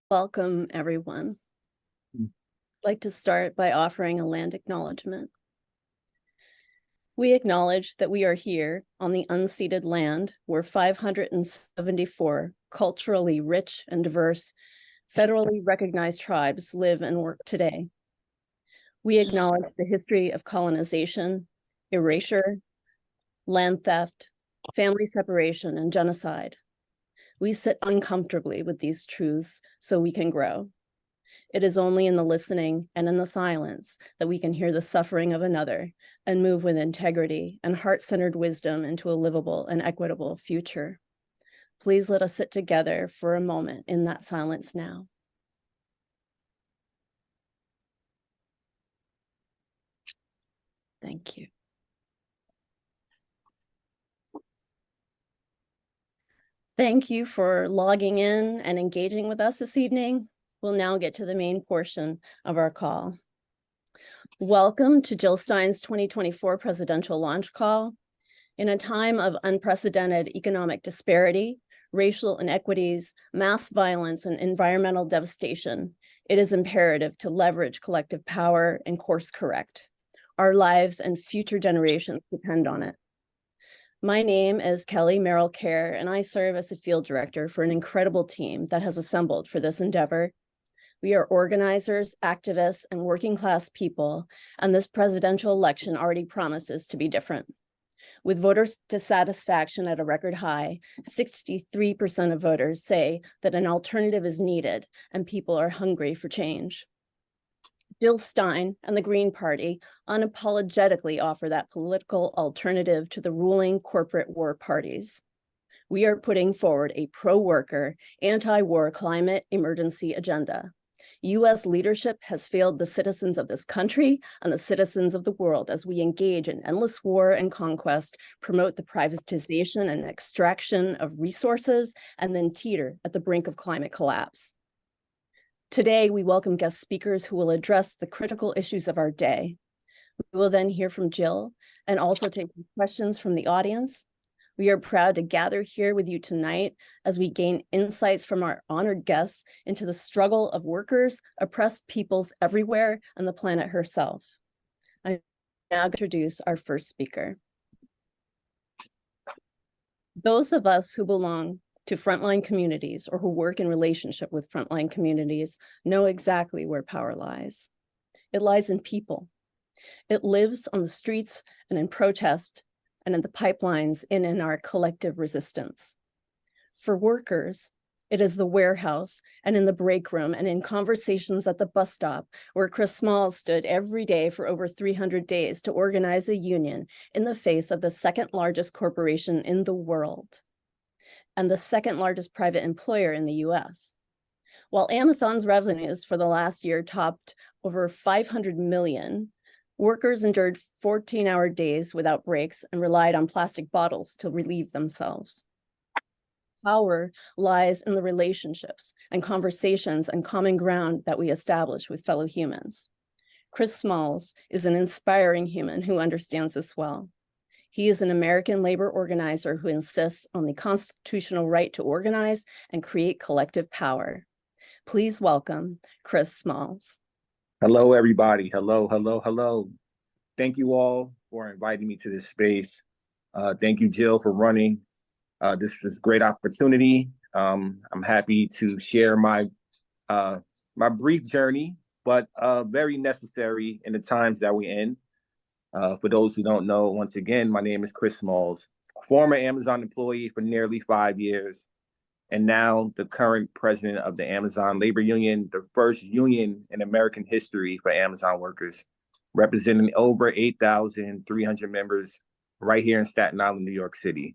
Welcome, everyone. I'd like to start by offering a land acknowledgement. We acknowledge that we are here on the unceded land where 574 culturally rich and diverse, federally recognized tribes live and work today. We acknowledge the history of colonization, erasure, land theft, family separation, and genocide. We sit uncomfortably with these truths so we can grow. It is only in the listening and in the silence that we can hear the suffering of another and move with integrity and heart-centered wisdom into a livable and equitable future. Please let us sit together for a moment in that silence now. Thank you. Thank you for logging in and engaging with us this evening. We'll now get to the main portion of our call. Welcome to Jill Stein's 2024 presidential launch call. In a time of unprecedented economic disparity, racial inequities, mass violence, and environmental devastation, it is imperative to leverage collective power and course correct. Our lives and future generations depend on it. My name is Kelly Merrill Kerr, and I serve as a field director for an incredible team that has assembled for this endeavor. We are organizers, activists, and working class people, and this presidential election already promises to be different. With voter dissatisfaction at a record high, 63% of voters say that an alternative is needed and people are hungry for change. Jill Stein and the Green Party unapologetically offer that political alternative to the ruling corporate war parties. We are putting forward a pro-worker, anti-war climate emergency agenda. U.S. leadership has failed the citizens of this country and the citizens of the world as we engage in endless war and conquest, promote the privatization and extraction of resources, and then teeter at the brink of climate collapse. Today, we welcome guest speakers who will address the critical issues of our day. We will then hear from Jill and also take questions from the audience. We are proud to gather here with you tonight as we gain insights from our honored guests into the struggle of workers, oppressed peoples everywhere, and the planet herself. I now introduce our first speaker. Those of us who belong to frontline communities or who work in relationship with frontline communities know exactly where power lies. It lies in people. It lives on the streets and in protest and in the pipelines and in our collective resistance. For workers, it is the warehouse and in the break room and in conversations at the bus stop where Chris Smalls stood every day for over 300 days to organize a union in the face of the second largest corporation in the world and the second largest private employer in the US. While Amazon's revenues for the last year topped over 500 million, workers endured 14-hour days without breaks and relied on plastic bottles to relieve themselves. Power lies in the relationships and conversations and common ground that we establish with fellow humans. Chris Smalls is an inspiring human who understands this well. He is an American labor organizer who insists on the constitutional right to organize and create collective power. Please welcome Chris Smalls. Hello, everybody. Hello, hello, hello. Thank you all for inviting me to this space. Thank you, Jill, for running this great opportunity. I'm happy to share my brief journey, but very necessary in the times that we're in. For those who don't know, once again, my name is Chris Smalls, former Amazon employee for nearly 5 years, and now the current president of the Amazon Labor Union, the first union in American history for Amazon workers, representing over 8,300 members right here in Staten Island, New York City.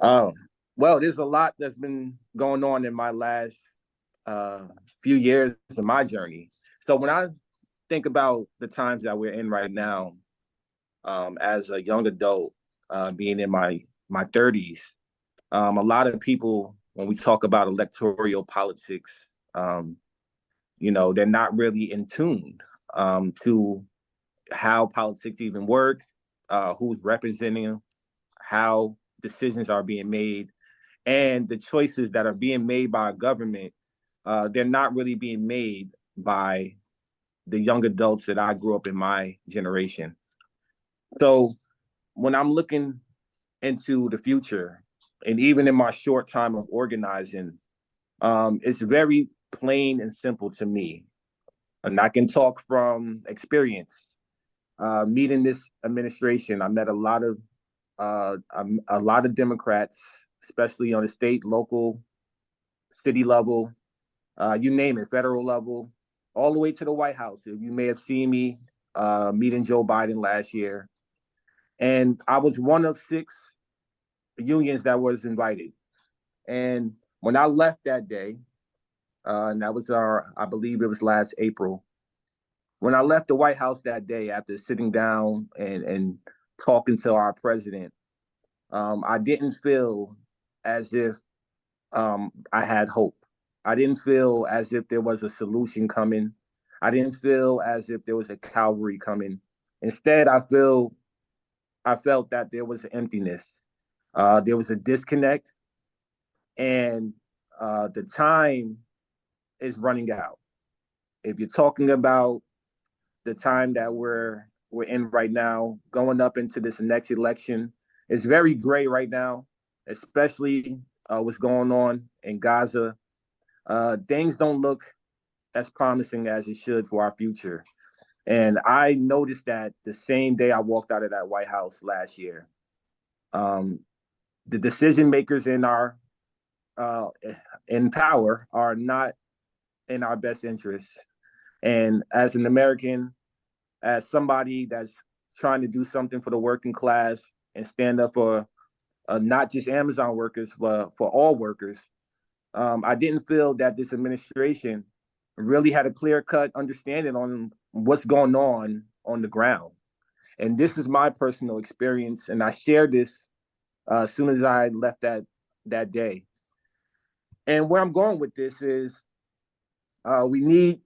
Well, there's a lot that's been going on in my last few years of my journey. So when I think about the times that we're in right now, as a young adult, being in my 30s, a lot of people, when we talk about electoral politics, they're not really in tune to how politics even work, who's representing them, how decisions are being made, and the choices that are being made by a government they're not really being made by the young adults that I grew up in my generation. So when I'm looking into the future, and even in my short time of organizing, it's very plain and simple to me. And I can talk from experience. Meeting this administration, I met a lot of Democrats, especially on the state, local, city level, you name it, federal level, all the way to the White House. You may have seen me meeting Joe Biden last year, and I was one of 6 unions that was invited. And when I left that day, and that was I believe it was last April. When I left the White House that day after sitting down and talking to our president, I didn't feel as if I had hope. I didn't feel as if there was a solution coming. I didn't feel as if there was a cavalry coming. Instead, I felt that there was an emptiness. There was a disconnect, and the time is running out. If you're talking about the time that we're in right now, going up into this next election, it's very gray right now, especially what's going on in Gaza. Things don't look as promising as it should for our future. And I noticed that the same day I walked out of that White House last year. The decision makers uh, in power are not in our best interests. And as an American, as somebody that's trying to do something for the working class and stand up for not just Amazon workers, but for all workers, I didn't feel that this administration really had a clear-cut understanding on what's going on the ground. And this is my personal experience, and I shared this as soon as I left that day. And where I'm going with this is we need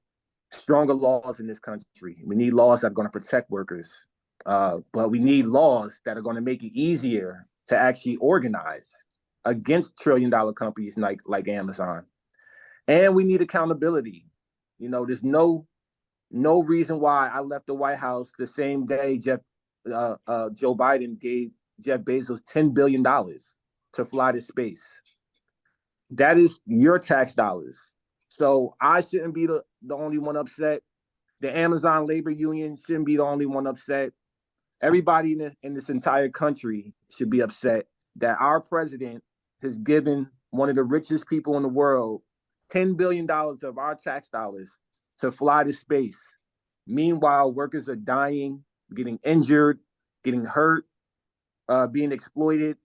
stronger laws in this country. We need laws that are going to protect workers, but we need laws that are going to make it easier to actually organize against trillion-dollar companies like Amazon. And we need accountability. There's no reason why I left the White House the same day Joe Biden gave Jeff Bezos $10 billion to fly to space. That is your tax dollars. So I shouldn't be the only one upset. The Amazon labor union shouldn't be the only one upset. Everybody in this entire country should be upset that our president has given one of the richest people in the world $10 billion of our tax dollars to fly to space. Meanwhile, workers are dying, getting injured, getting hurt, being exploited,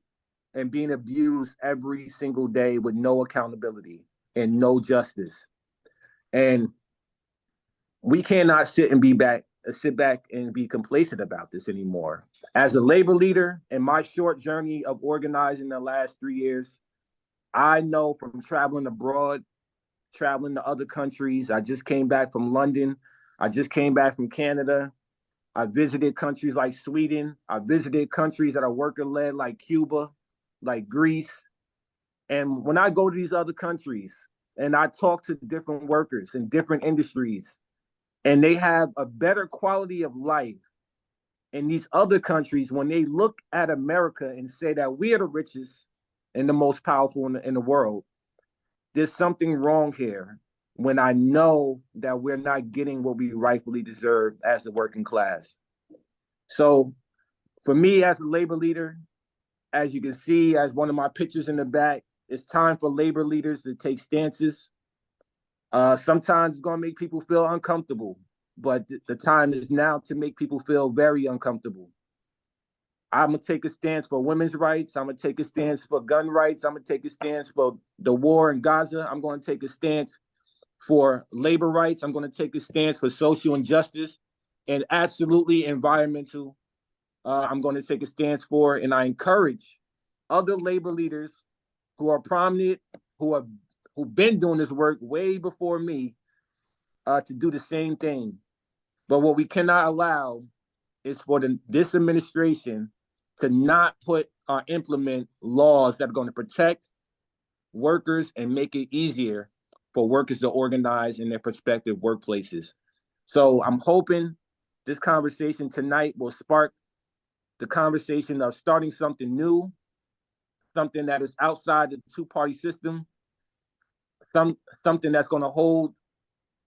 and being abused every single day with no accountability and no justice. And we cannot sit back and be complacent about this anymore. As a labor leader, in my short journey of organizing the last 3 years, I know from traveling abroad, traveling to other countries. I just came back from London. I just came back from Canada. I visited countries like Sweden. I visited countries that are worker-led like Cuba, like Greece. And when I go to these other countries and I talk to different workers in different industries, and they have a better quality of life in these other countries, when they look at America and say that we are the richest and the most powerful in the world, there's something wrong here when I know that we're not getting what we rightfully deserve as the working class. So for me as a labor leader, as you can see, as one of my pictures in the back, it's time for labor leaders to take stances. Sometimes it's going to make people feel uncomfortable, but the time is now to make people feel very uncomfortable. I'm going to take a stance for women's rights. I'm going to take a stance for gun rights. I'm going to take a stance for the war in Gaza. I'm going to take a stance for labor rights. I'm going to take a stance for social injustice and absolutely environmental. I'm going to take a stance for, and I encourage other labor leaders who are prominent, who've been doing this work way before me, to do the same thing. But what we cannot allow is for this administration to not put or implement laws that are going to protect workers and make it easier for workers to organize in their prospective workplaces. So I'm hoping this conversation tonight will spark the conversation of starting something new, something that is outside the two-party system, something that's going to hold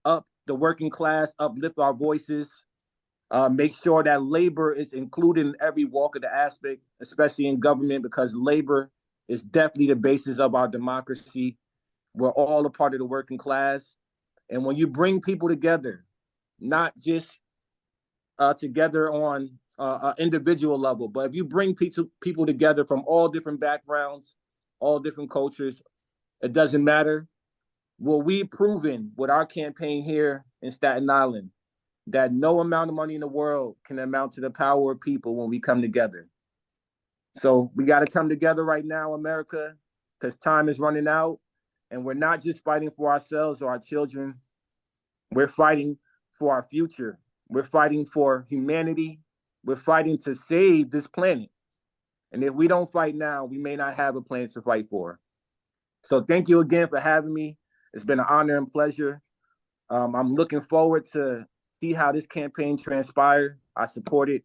up the working class, uplift our voices, make sure that labor is included in every walk of the aspect, especially in government, because labor is definitely the basis of our democracy. We're all a part of the working class. And when you bring people together, not just together on an individual level, but if you bring people together from all different backgrounds, all different cultures, it doesn't matter. Well, we've proven with our campaign here in Staten Island that no amount of money in the world can amount to the power of people when we come together. So we got to come together right now, America, because time is running out. And we're not just fighting for ourselves or our children. We're fighting for our future. We're fighting for humanity. We're fighting to save this planet. And if we don't fight now, we may not have a planet to fight for. So thank you again for having me. It's been an honor and pleasure. I'm looking forward to see how this campaign transpires. I support it.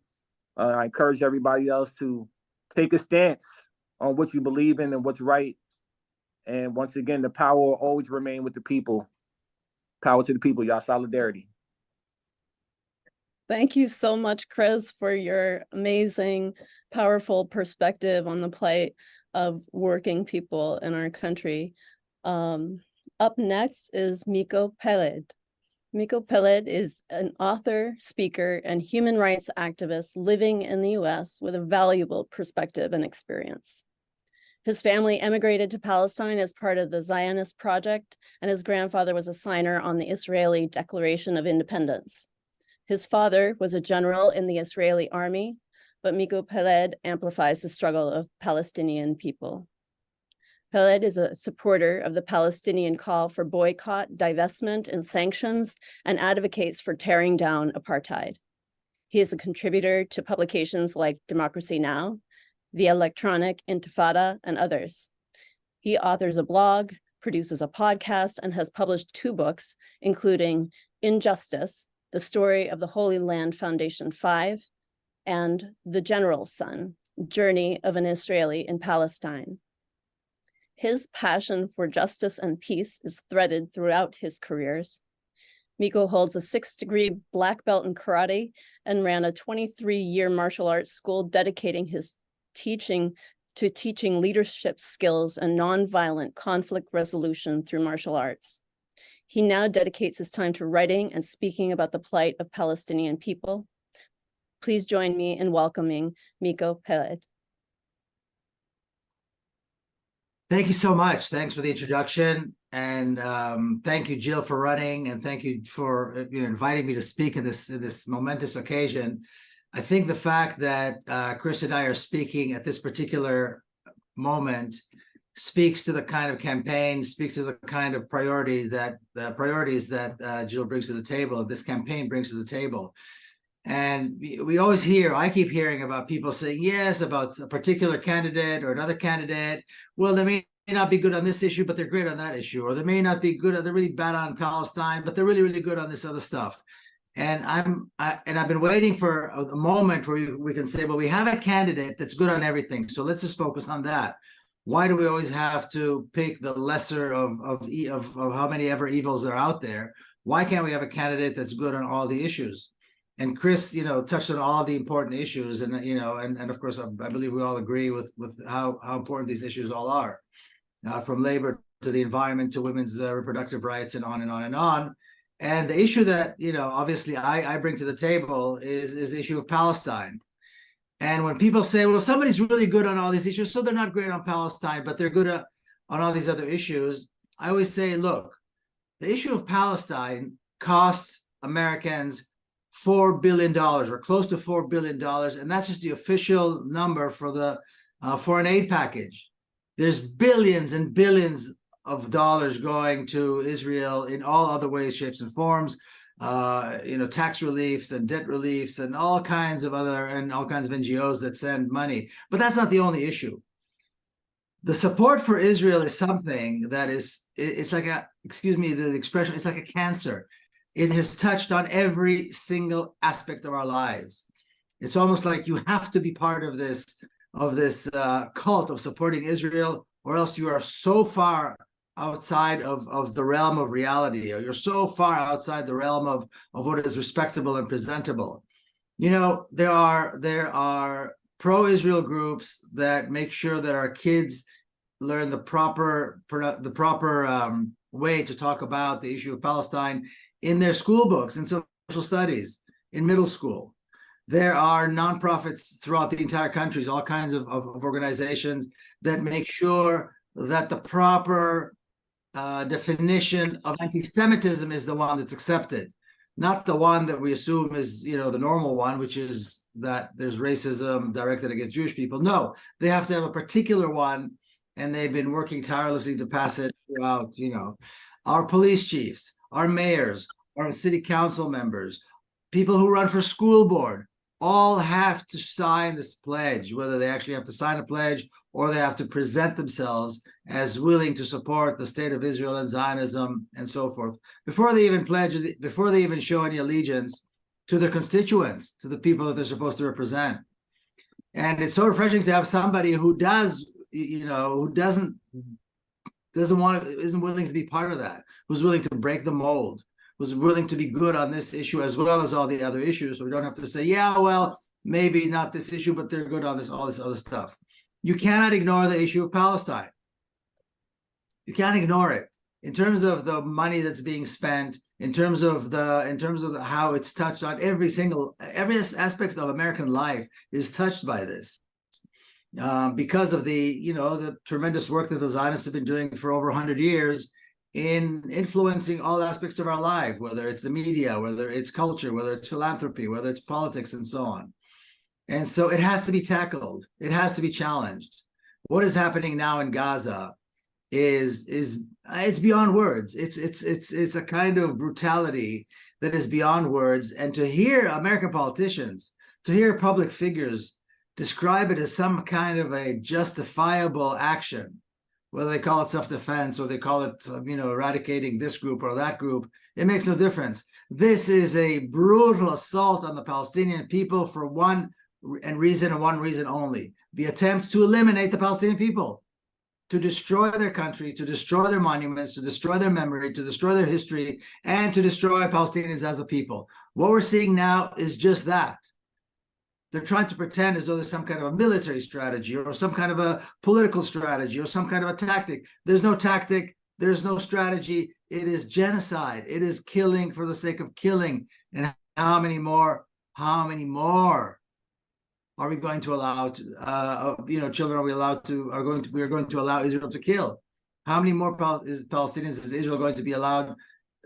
I encourage everybody else to take a stance on what you believe in and what's right. And once again, the power will always remain with the people. Power to the people, y'all. Solidarity. Thank you so much, Chris, for your amazing, powerful perspective on the plight of working people in our country. Up next is Miko Peled. Miko Peled is an author, speaker, and human rights activist living in the US with a valuable perspective and experience. His family emigrated to Palestine as part of the Zionist project, and his grandfather was a signer on the Israeli Declaration of Independence. His father was a general in the Israeli army, but Miko Peled amplifies the struggle of Palestinian people. Peled is a supporter of the Palestinian call for boycott, divestment, and sanctions, and advocates for tearing down apartheid. He is a contributor to publications like Democracy Now!, The Electronic Intifada, and others. He authors a blog, produces a podcast, and has published 2 books, including Injustice, The Story of the Holy Land Foundation 5, and The General's Son, Journey of an Israeli in Palestine. His passion for justice and peace is threaded throughout his careers. Miko holds a 6th-degree black belt in karate and ran a 23-year martial arts school dedicating his teaching leadership skills and nonviolent conflict resolution through martial arts. He now dedicates his time to writing and speaking about the plight of Palestinian people. Please join me in welcoming Miko Peled. Thank you so much. Thanks for the introduction. And thank you, Jill, for running. And thank you for inviting me to speak in this momentous occasion. I think the fact that Chris and I are speaking at this particular moment speaks to the kind of campaign, speaks to the kind of priorities that Jill brings to the table, this campaign brings to the table. And we always hear, I keep hearing about people saying, yes, about a particular candidate or another candidate. Well, they may not be good on this issue, but they're great on that issue. Or they may not be good, they're really bad on Palestine, but they're really, really good on this other stuff. And I've been waiting for a moment where we can say, well, we have a candidate that's good on everything. So let's just focus on that. Why do we always have to pick the lesser of how many ever evils there are out there? Why can't we have a candidate that's good on all the issues? And Chris, touched on all the important issues, and and of course, I believe we all agree with how important these issues all are, from labor to the environment to women's reproductive rights, and on and on and on. And the issue that obviously I bring to the table is the issue of Palestine. And when people say, well, somebody's really good on all these issues, so they're not great on Palestine, but they're good on all these other issues, I always say, look, the issue of Palestine costs Americans $4 billion or close to $4 billion. And that's just the official number for the foreign aid package. There's billions and billions of dollars going to Israel in all other ways, shapes, and forms, tax reliefs and debt reliefs and all kinds of NGOs that send money. But that's not the only issue. The support for Israel is something that it's like excuse me, the expression, it's like a cancer. It has touched on every single aspect of our lives. It's almost like you have to be part of this cult of supporting Israel, or else you are so far outside of the realm of reality, or you're so far outside the realm of what is respectable and presentable. You know, there are pro-Israel groups that make sure that our kids learn the proper way to talk about the issue of Palestine in their school books, in social studies, in middle school. There are nonprofits throughout the entire country, all kinds of organizations that make sure that the proper definition of anti-Semitism is the one that's accepted, not the one that we assume is, you know, the normal one, which is that there's racism directed against Jewish people. No, they have to have a particular one, and they've been working tirelessly to pass it throughout, you know, our police chiefs, our mayors, our city council members, people who run for school board, all have to sign this pledge, whether they actually have to sign a pledge or they have to present themselves as willing to support the state of Israel and Zionism and so forth, before they even pledge, before they even show any allegiance to their constituents, to the people that they're supposed to represent. And it's so refreshing to have somebody who does, you know, who isn't willing to be part of that, who's willing to break the mold, who's willing to be good on this issue as well as all the other issues. So we don't have to say, yeah, well, maybe not this issue, but they're good on this, all this other stuff. You cannot ignore the issue of Palestine. You can't ignore it in terms of the money that's being spent, in terms of how it's touched on every aspect of American life is touched by this. Because of the tremendous work that the Zionists have been doing for over 100 years in influencing all aspects of our life, whether it's the media, whether it's culture, whether it's philanthropy, whether it's politics, and so on. And so it has to be tackled. It has to be challenged. What is happening now in Gaza is it's beyond words. It's a kind of brutality that is beyond words. And to hear American politicians, to hear public figures describe it as some kind of a justifiable action, whether they call it self-defense or they call it, eradicating this group or that group, it makes no difference. This is a brutal assault on the Palestinian people for one reason and one reason only: the attempt to eliminate the Palestinian people, to destroy their country, to destroy their monuments, to destroy their memory, to destroy their history, and to destroy Palestinians as a people. What we're seeing now is just that. They're trying to pretend as though there's some kind of a military strategy or some kind of a political strategy or some kind of a tactic. There's no tactic. There's no strategy. It is genocide. It is killing for the sake of killing. And how many more are we going to allow children we are going to allow Israel to kill? How many more Palestinians is Israel going to be allowed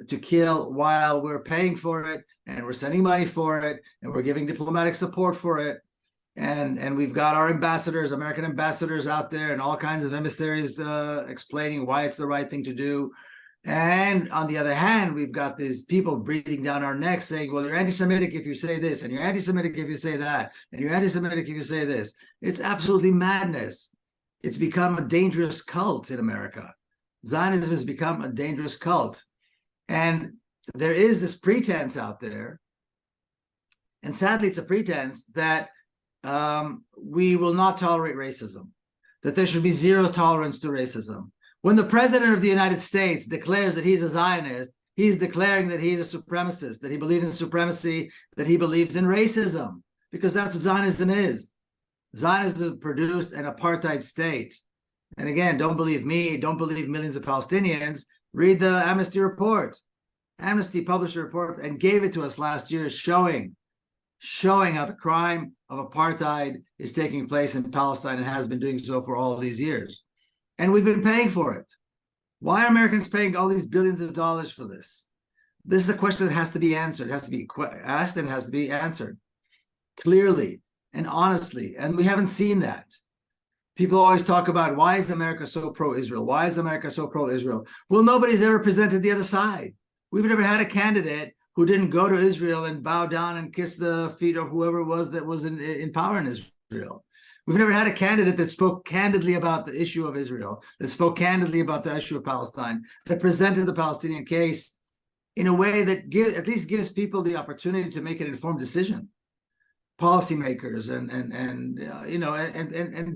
to kill while we're paying for it, and we're sending money for it, and we're giving diplomatic support for it, and we've got our ambassadors, American ambassadors out there, and all kinds of emissaries explaining why it's the right thing to do. And on the other hand, we've got these people breathing down our necks saying, well, you're anti-Semitic if you say this, and you're anti-Semitic if you say that, and you're anti-Semitic if you say this. It's absolutely madness. It's become a dangerous cult in America. Zionism has become a dangerous cult. And there is this pretense out there, and sadly it's a pretense, that we will not tolerate racism, that there should be zero tolerance to racism. When the president of the United States declares that he's a Zionist, he's declaring that he's a supremacist, that he believes in supremacy, that he believes in racism, because that's what Zionism is. Zionism produced an apartheid state. And again, don't believe me, don't believe millions of Palestinians. Read the Amnesty report. Amnesty published a report and gave it to us last year, showing how the crime of apartheid is taking place in Palestine and has been doing so for all these years. And we've been paying for it. Why are Americans paying all these billions of dollars for this? This is a question that has to be answered. It has to be asked and has to be answered clearly and honestly. And we haven't seen that. People always talk about, why is America so pro-Israel? Why is America so pro-Israel? Well, nobody's ever presented the other side. We've never had a candidate who didn't go to Israel and bow down and kiss the feet of whoever it was that was in power in Israel. We've never had a candidate that spoke candidly about the issue of Israel, that spoke candidly about the issue of Palestine, that presented the Palestinian case in a way that at least gives people the opportunity to make an informed decision. Policymakers and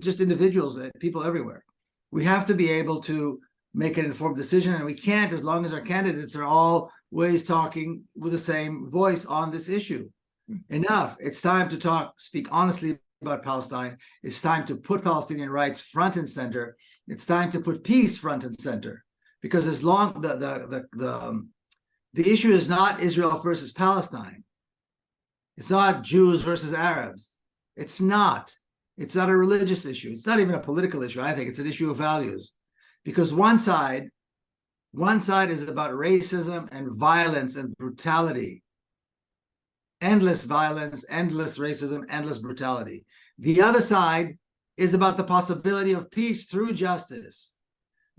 just individuals, people everywhere. We have to be able to make an informed decision, and we can't as long as our candidates are always talking with the same voice on this issue. Enough. It's time to speak honestly about Palestine. It's time to put Palestinian rights front and center. It's time to put peace front and center, because as long the issue is not Israel versus Palestine. It's not Jews versus Arabs. It's not a religious issue. It's not even a political issue. I think it's an issue of values, because one side is about racism and violence and brutality. Endless violence, endless racism, endless brutality. The other side is about the possibility of peace through justice,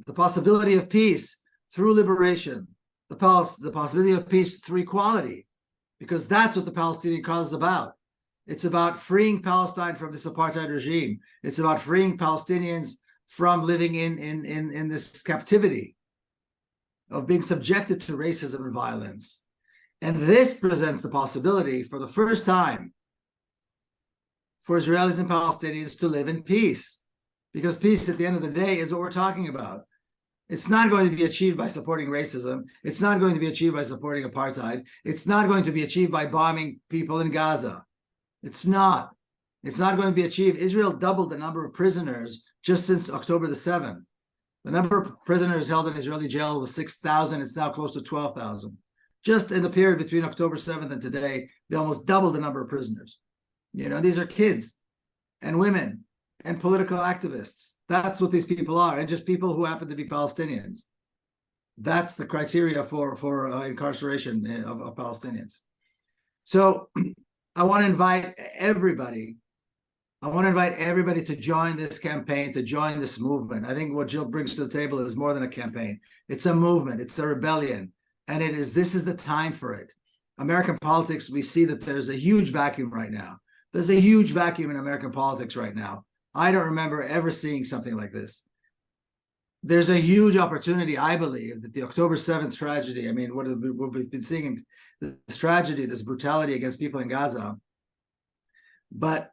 the possibility of peace through liberation, the possibility of peace through equality, because that's what the Palestinian cause is about. It's about freeing Palestine from this apartheid regime. It's about freeing Palestinians from living in this captivity of being subjected to racism and violence. And this presents the possibility for the first time for Israelis and Palestinians to live in peace, because peace at the end of the day is what we're talking about. It's not going to be achieved by supporting racism. It's not going to be achieved by supporting apartheid. It's not going to be achieved by bombing people in Gaza. It's not going to be achieved. Israel doubled the number of prisoners just since October the 7th. The number of prisoners held in Israeli jail was 6,000. It's now close to 12,000. Just in the period between October 7th and today, they almost doubled the number of prisoners. These are kids and women and political activists. That's what these people are, and just people who happen to be Palestinians. That's the criteria for incarceration of Palestinians. So I want to invite everybody. To join this campaign, to join this movement. I think what Jill brings to the table is more than a campaign. It's a movement. It's a rebellion. And this is the time for it. American politics, we see that there's a huge vacuum right now. There's a huge vacuum in American politics right now. I don't remember ever seeing something like this. There's a huge opportunity, I believe, that the October 7th tragedy, what we've been seeing, this tragedy, this brutality against people in Gaza. But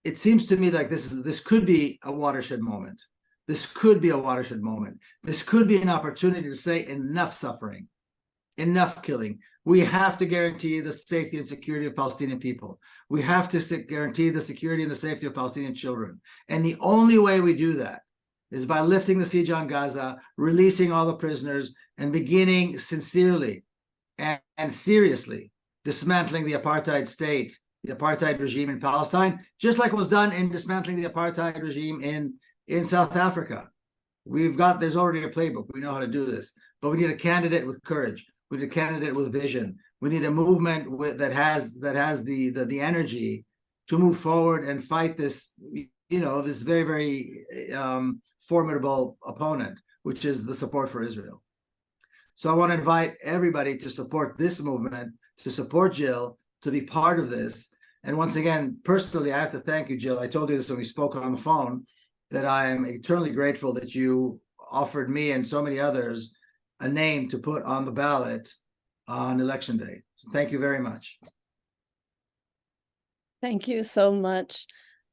it seems to me like this could be a watershed moment. This could be a watershed moment. This could be an opportunity to say enough suffering, enough killing. We have to guarantee the safety and security of Palestinian people. We have to guarantee the security and the safety of Palestinian children. And the only way we do that is by lifting the siege on Gaza, releasing all the prisoners, and beginning sincerely and seriously dismantling the apartheid state, the apartheid regime in Palestine, just like was done in dismantling the apartheid regime in South Africa. There's already a playbook. We know how to do this, but we need a candidate with courage. We need a candidate with vision. We need a movement that has the energy to move forward and fight this, this very, very formidable opponent, which is the support for Israel. So I want to invite everybody to support this movement, to support Jill, to be part of this. And once again, personally, I have to thank you, Jill. I told you this when we spoke on the phone, that I am eternally grateful that you offered me and so many others a name to put on the ballot on Election Day. So thank you very much. Thank you so much.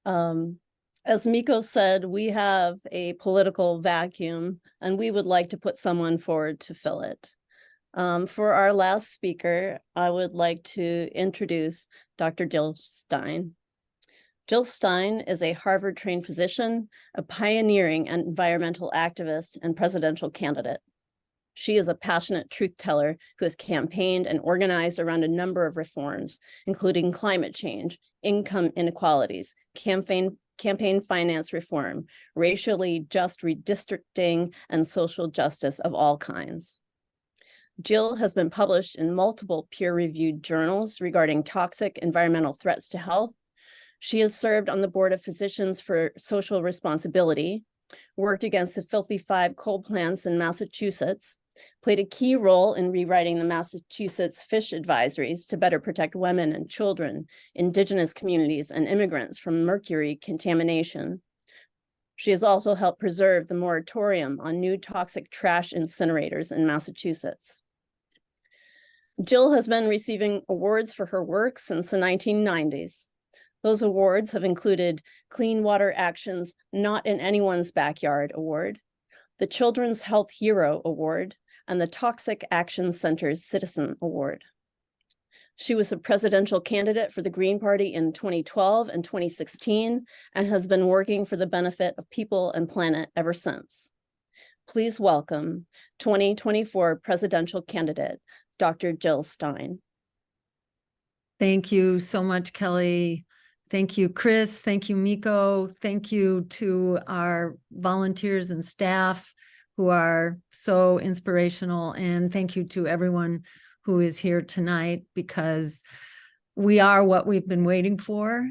As Miko said, we have a political vacuum, and we would like to put someone forward to fill it. For our last speaker, I would like to introduce Dr. Jill Stein. Jill Stein is a Harvard-trained physician, a pioneering environmental activist, and presidential candidate. She is a passionate truth teller who has campaigned and organized around a number of reforms, including climate change, income inequalities, campaign finance reform, racially just redistricting, and social justice of all kinds. Jill has been published in multiple peer-reviewed journals regarding toxic environmental threats to health. She has served on the board of Physicians for Social Responsibility, worked against the Filthy 5 coal plants in Massachusetts, played a key role in rewriting the Massachusetts fish advisories to better protect women and children, indigenous communities, and immigrants from mercury contamination. She has also helped preserve the moratorium on new toxic trash incinerators in Massachusetts. Jill has been receiving awards for her work since the 1990s. Those awards have included Clean Water Action's Not in Anyone's Backyard Award, the Children's Health Hero Award, and the Toxic Action Center's Citizen Award. She was a presidential candidate for the Green Party in 2012 and 2016 and has been working for the benefit of people and planet ever since. Please welcome 2024 presidential candidate, Dr. Jill Stein. Thank you so much, Kelly. Thank you, Chris. Thank you, Miko. Thank you to our volunteers and staff who are so inspirational. And thank you to everyone who is here tonight, because we are what we've been waiting for.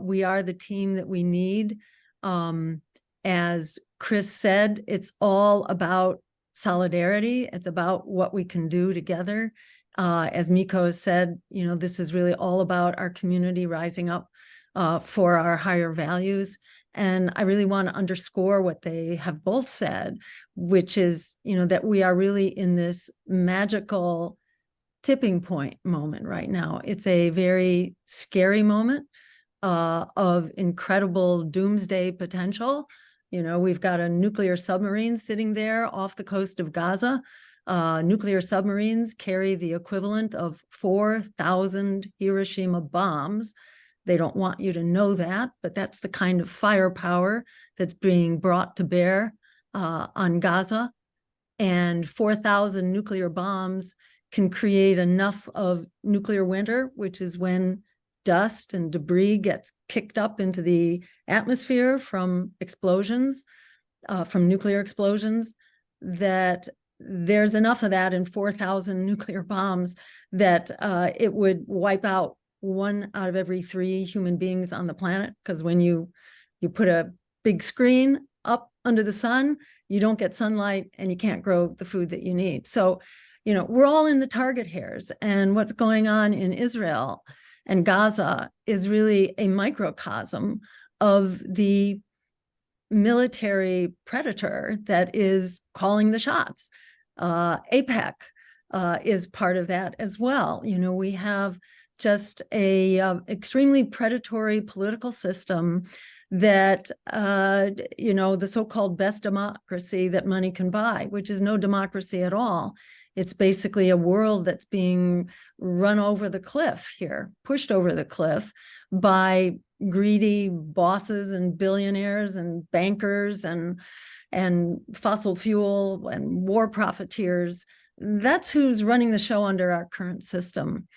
We are the team that we need. As Chris said, it's all about solidarity. It's about what we can do together. As Miko has said, you know, this is really all about our community rising up for our higher values. And I really want to underscore what they have both said, which is, you know, that we are really in this magical tipping point moment right now. It's a very scary moment of incredible doomsday potential. You know, we've got a nuclear submarine sitting there off the coast of Gaza. Nuclear submarines carry the equivalent of 4,000 Hiroshima bombs. They don't want you to know that, but that's the kind of firepower that's being brought to bear on Gaza. And 4,000 nuclear bombs can create enough of nuclear winter, which is when dust and debris gets kicked up into the atmosphere from explosions, from nuclear explosions, that there's enough of that in 4,000 nuclear bombs that it would wipe out 1 out of every 3 human beings on the planet. Because when you put a big screen up under the sun, you don't get sunlight and you can't grow the food that you need. So, you know, we're all in the target hairs, and what's going on in Israel and Gaza is really a microcosm of the military predator that is calling the shots. APEC is part of that as well. You know, we have just a extremely predatory political system that, you know, the so-called best democracy that money can buy, which is no democracy at all. It's basically a world that's being run over the cliff here, pushed over the cliff by greedy bosses and billionaires and bankers and fossil fuel and war profiteers. That's who's running the show under our current system.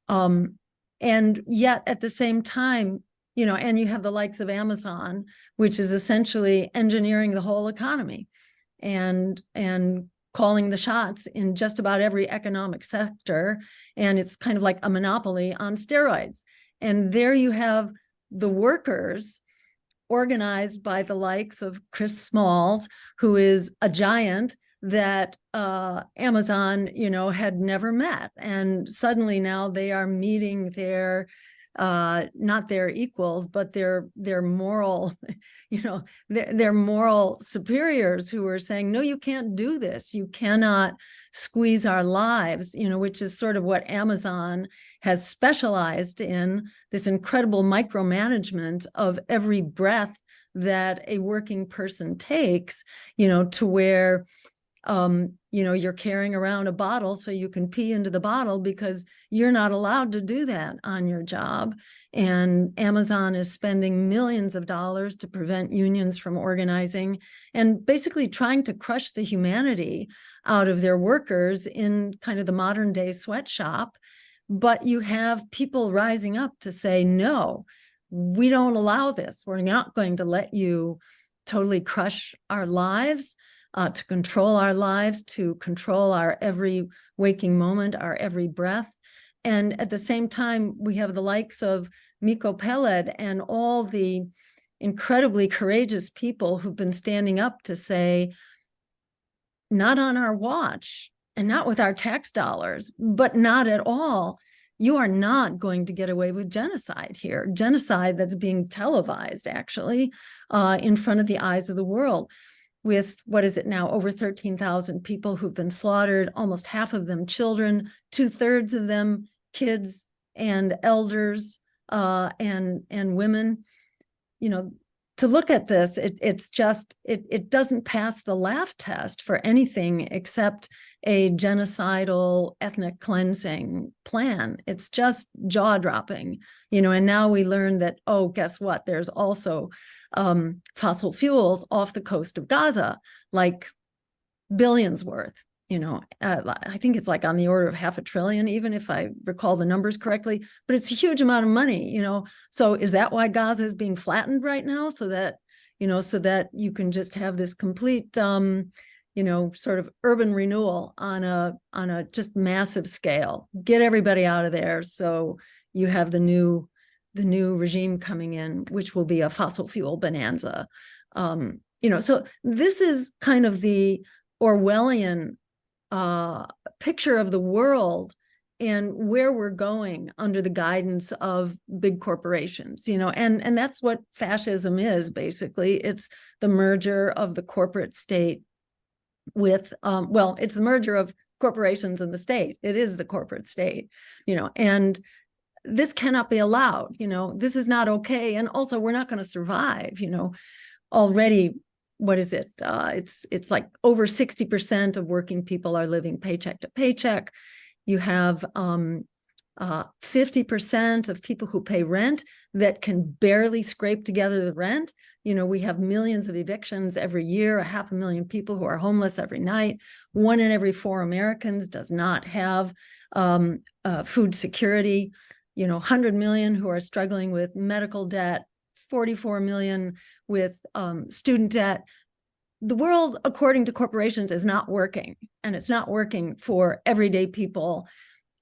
And yet at the same time, you know, and you have the likes of Amazon, which is essentially engineering the whole economy and calling the shots in just about every economic sector. And it's kind of like a monopoly on steroids. And there you have the workers organized by the likes of Chris Smalls, who is a giant that Amazon, you know, had never met. And suddenly now they are meeting their, not their equals, but their moral, you know, their moral superiors who are saying, no, you can't do this. You cannot squeeze our lives, you know, which is sort of what Amazon has specialized in, this incredible micromanagement of every breath that a working person takes, you know, to where, you know, you're carrying around a bottle so you can pee into the bottle because you're not allowed to do that on your job. And Amazon is spending millions of dollars to prevent unions from organizing and basically trying to crush the humanity out of their workers in kind of the modern day sweatshop. But you have people rising up to say, no, we don't allow this. We're not going to let you totally crush our lives. To control our lives, to control our every waking moment, our every breath. And at the same time, we have the likes of Miko Peled and all the incredibly courageous people who've been standing up to say, not on our watch and not with our tax dollars, but not at all. You are not going to get away with genocide here. Genocide that's being televised, actually, in front of the eyes of the world, with, what is it now, over 13,000 people who've been slaughtered, almost half of them children, 2/3 of them kids and elders, and women. You know, to look at this, it doesn't pass the laugh test for anything except a genocidal ethnic cleansing plan. It's just jaw-dropping, you know, and now we learn that, oh, guess what? There's also fossil fuels off the coast of Gaza, like billions worth. You know, I think it's like on the order of $500 billion, even if I recall the numbers correctly, but it's a huge amount of money, you know. So is that why Gaza is being flattened right now? So that, you know, so that you can just have this complete, you know, sort of urban renewal on a just massive scale, get everybody out of there. So you have the new regime coming in, which will be a fossil fuel bonanza. You know, so this is kind of the Orwellian picture of the world and where we're going under the guidance of big corporations, you know, and that's what fascism is, basically. It's the merger of the corporate state with, well, it's the merger of corporations and the state. It is the corporate state, you know, and this cannot be allowed, you know, this is not okay. And also, we're not going to survive, you know. Already, what is it? It's like over 60% of working people are living paycheck to paycheck. You have 50% of people who pay rent that can barely scrape together the rent. You know, we have millions of evictions every year, 500,000 people who are homeless every night. 1 in every 4 Americans does not have food security. You know, 100 million who are struggling with medical debt, 44 million with student debt. The world, according to corporations, is not working, and it's not working for everyday people.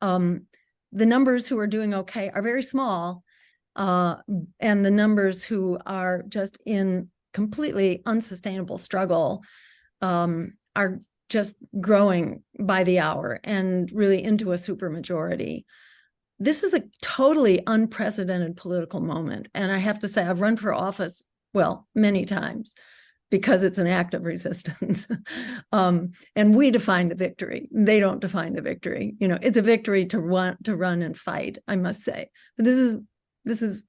The numbers who are doing okay are very small, and the numbers who are just in completely unsustainable struggle are just growing by the hour and really into a supermajority. This is a totally unprecedented political moment. And I have to say, I've run for office, well, many times, because it's an act of resistance. And we define the victory. They don't define the victory. You know, it's a victory to run and fight, I must say. But this is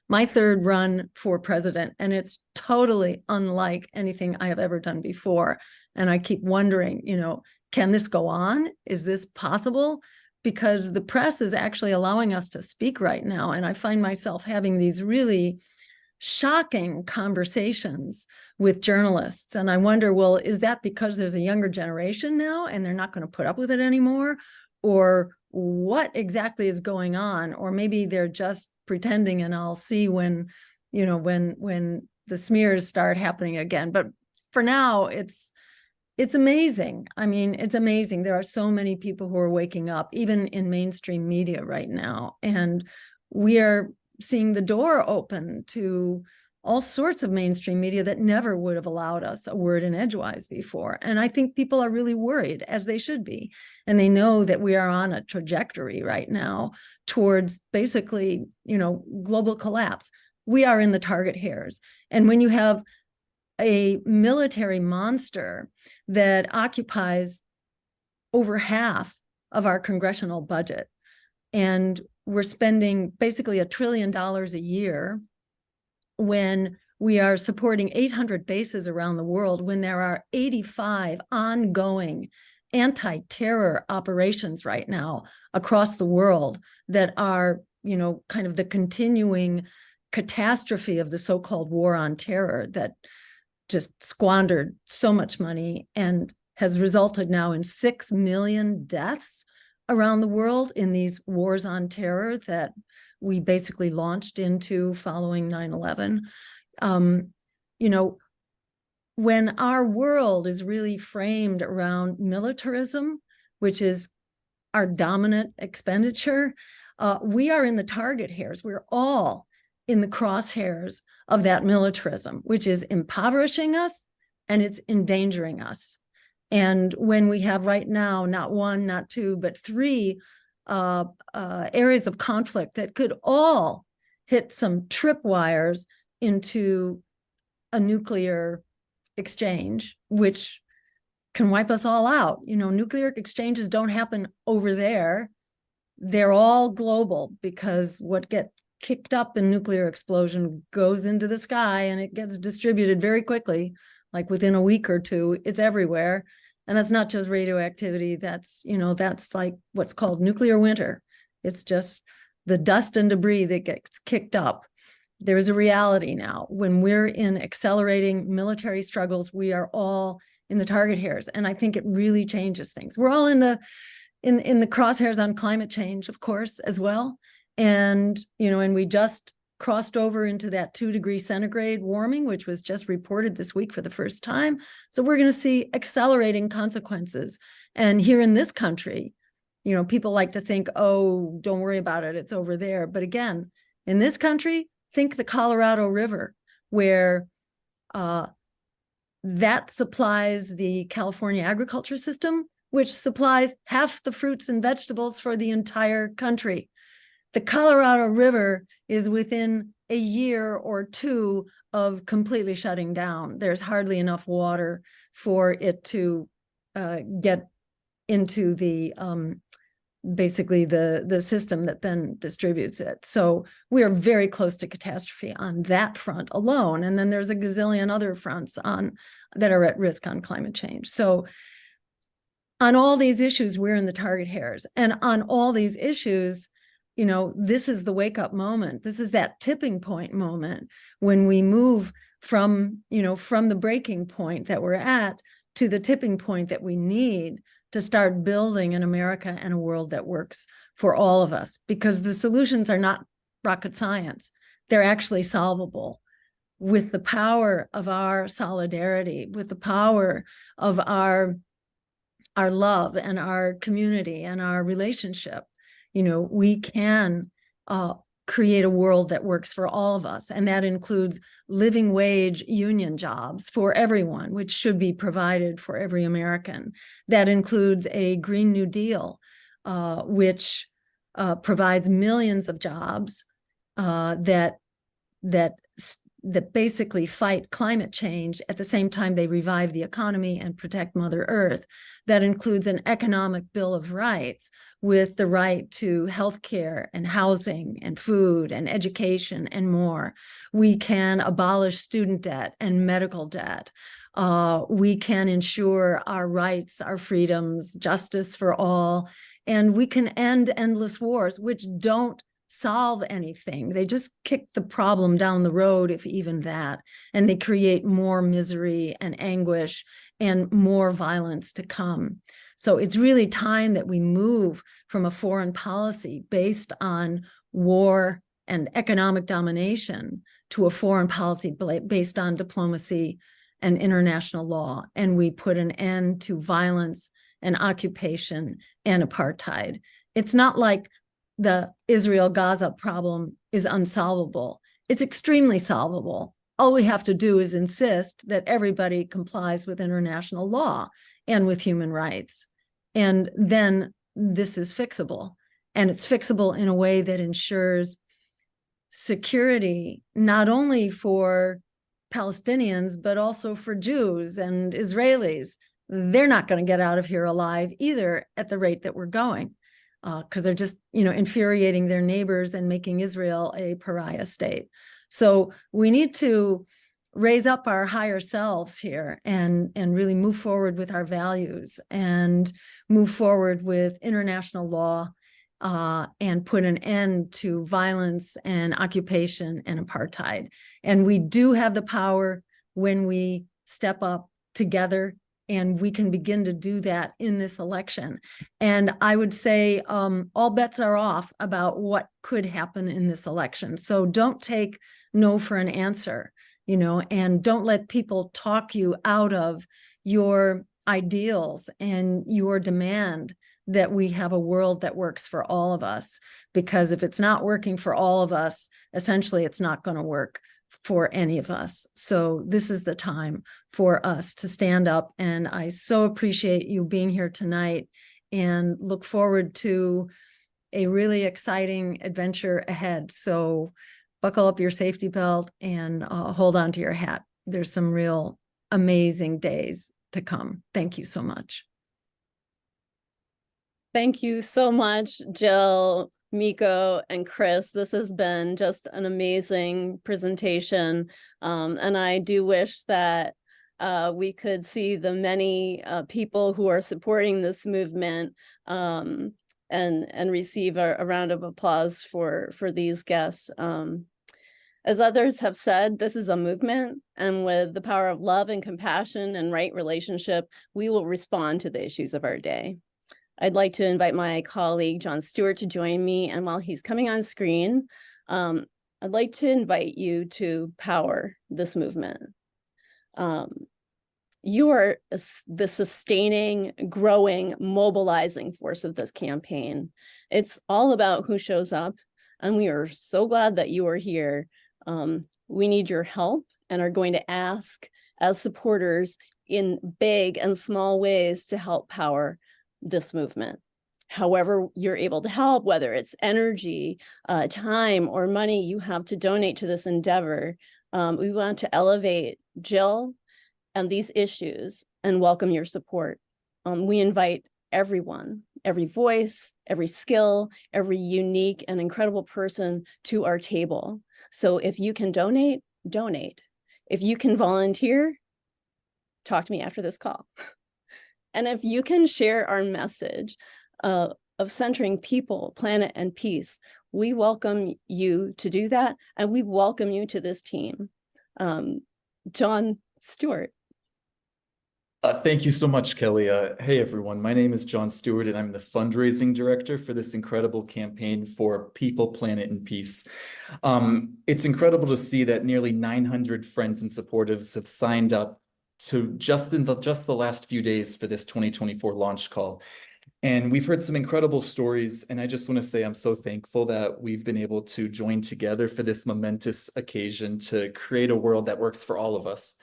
my 3rd run for president, and it's totally unlike anything I have ever done before. And I keep wondering, you know, can this go on? Is this possible? Because the press is actually allowing us to speak right now. And I find myself having these really shocking conversations with journalists. And I wonder, well, is that because there's a younger generation now and they're not going to put up with it anymore? Or what exactly is going on? Or maybe they're just pretending, and I'll see when, you know, when the smears start happening again. But for now, it's amazing. I mean, it's amazing. There are so many people who are waking up, even in mainstream media right now. And we are seeing the door open to all sorts of mainstream media that never would have allowed us a word in edgewise before. And I think people are really worried, as they should be. And they know that we are on a trajectory right now towards basically, you know, global collapse. We are in the target hairs. And when you have a military monster that occupies over half of our congressional budget, and we're spending basically $1 trillion a year, when we are supporting 800 bases around the world, when there are 85 ongoing anti-terror operations right now across the world that are, you know, kind of the continuing catastrophe of the so-called war on terror that just squandered so much money and has resulted now in 6 million deaths around the world in these wars on terror that we basically launched into following 9/11. You know, when our world is really framed around militarism, which is our dominant expenditure, we are in the target hairs. We're all in the crosshairs of that militarism, which is impoverishing us and it's endangering us. And when we have right now, not one, not two, but three areas of conflict that could all hit some tripwires into a nuclear exchange, which can wipe us all out. Nuclear exchanges don't happen over there. They're all global, because what gets kicked up in nuclear explosion goes into the sky and it gets distributed very quickly, like within a week or two, it's everywhere. And that's not just radioactivity. That's like what's called nuclear winter. It's just the dust and debris that gets kicked up. There is a reality now. When we're in accelerating military struggles, we are all in the target hairs. And I think it really changes things. We're all in the crosshairs on climate change, of course, as well. And we just crossed over into that 2 degrees centigrade warming, which was just reported this week for the first time. So we're going to see accelerating consequences. And here in this country, people like to think, oh, don't worry about it, it's over there. But again, in this country, think the Colorado River, where that supplies the California agriculture system, which supplies half the fruits and vegetables for the entire country. The Colorado River is within a year or two of completely shutting down. There's hardly enough water for it to get into the basically the system that then distributes it. So we are very close to catastrophe on that front alone. And then there's a gazillion other fronts that are at risk on climate change. So on all these issues, we're in the target hairs. And on all these issues, this is the wake up moment. This is that tipping point moment when we move from the breaking point that we're at to the tipping point that we need to start building an America and a world that works for all of us, because the solutions are not rocket science. They're actually solvable with the power of our solidarity, with the power of our love and our community and our relationship. We can create a world that works for all of us. And that includes living wage union jobs for everyone, which should be provided for every American. That includes a Green New Deal, which provides millions of jobs that basically fight climate change at the same time they revive the economy and protect Mother Earth. That includes an economic Bill of Rights with the right to healthcare and housing and food and education and more. We can abolish student debt and medical debt. We can ensure our rights, our freedoms, justice for all, and we can end endless wars, which don't solve anything. They just kick the problem down the road, if even that, and they create more misery and anguish and more violence to come. So it's really time that we move from a foreign policy based on war and economic domination to a foreign policy based on diplomacy and international law. And we put an end to violence and occupation and apartheid. It's not like the Israel-Gaza problem is unsolvable. It's extremely solvable. All we have to do is insist that everybody complies with international law and with human rights. And then this is fixable. And it's fixable in a way that ensures security, not only for Palestinians, but also for Jews and Israelis. They're not going to get out of here alive either at the rate that we're going. Because they're just, infuriating their neighbors and making Israel a pariah state. So we need to raise up our higher selves here and really move forward with our values and move forward with international law and put an end to violence and occupation and apartheid. And we do have the power when we step up together. And we can begin to do that in this election. And I would say all bets are off about what could happen in this election. So don't take no for an answer, and don't let people talk you out of your ideals and your demand that we have a world that works for all of us. Because if it's not working for all of us, essentially it's not going to work for any of us. So this is the time for us to stand up. And I so appreciate you being here tonight and look forward to a really exciting adventure ahead. So buckle up your safety belt and hold on to your hat. There's some real amazing days to come. Thank you so much. Thank you so much, Jill, Miko, and Chris. This has been just an amazing presentation. And I do wish that we could see the many people who are supporting this movement and receive a round of applause for these guests. As others have said, this is a movement, and with the power of love and compassion and right relationship, we will respond to the issues of our day. I'd like to invite my colleague, John Stewart, to join me. And while he's coming on screen, I'd like to invite you to power this movement. You are the sustaining, growing, mobilizing force of this campaign. It's all about who shows up, and we are so glad that you are here. We need your help and are going to ask as supporters in big and small ways to help power this movement. However you're able to help, whether it's energy, time, or money you have to donate to this endeavor. We want to elevate Jill and these issues and welcome your support. We invite everyone, every voice, every skill, every unique and incredible person to our table. So if you can donate, donate. If you can volunteer, talk to me after this call. And if you can share our message of centering people, planet, and peace, we welcome you to do that, and we welcome you to this team. John Stewart. Thank you so much, Kelly. Hey, everyone. My name is John Stewart, and I'm the fundraising director for this incredible campaign for people, planet, and peace. It's incredible to see that nearly 900 friends and supporters have signed up to just the last few days for this 2024 launch call. And we've heard some incredible stories, and I just want to say I'm so thankful that we've been able to join together for this momentous occasion to create a world that works for all of us.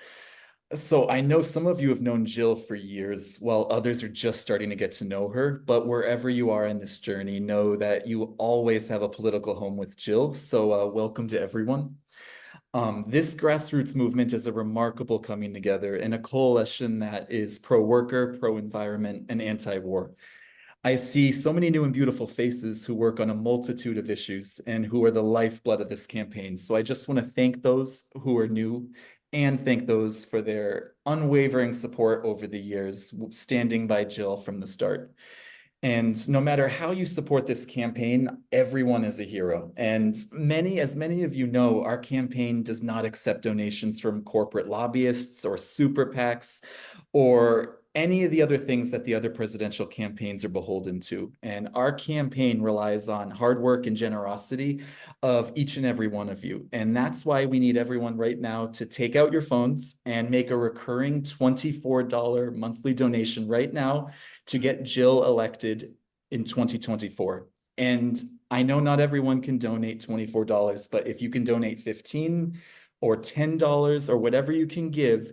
So I know some of you have known Jill for years, while others are just starting to get to know her. But wherever you are in this journey, know that you always have a political home with Jill. So welcome to everyone. This grassroots movement is a remarkable coming together in a coalition that is pro-worker, pro-environment, and anti-war. I see so many new and beautiful faces who work on a multitude of issues and who are the lifeblood of this campaign. So I just want to thank those who are new and thank those for their unwavering support over the years, standing by Jill from the start. And no matter how you support this campaign, everyone is a hero. And as many of you know, our campaign does not accept donations from corporate lobbyists or super PACs or any of the other things that the other presidential campaigns are beholden to. And our campaign relies on hard work and generosity of each and every one of you. And that's why we need everyone right now to take out your phones and make a recurring $24 monthly donation right now to get Jill elected in 2024. And I know not everyone can donate $24, but if you can donate $15 or $10 or whatever you can give,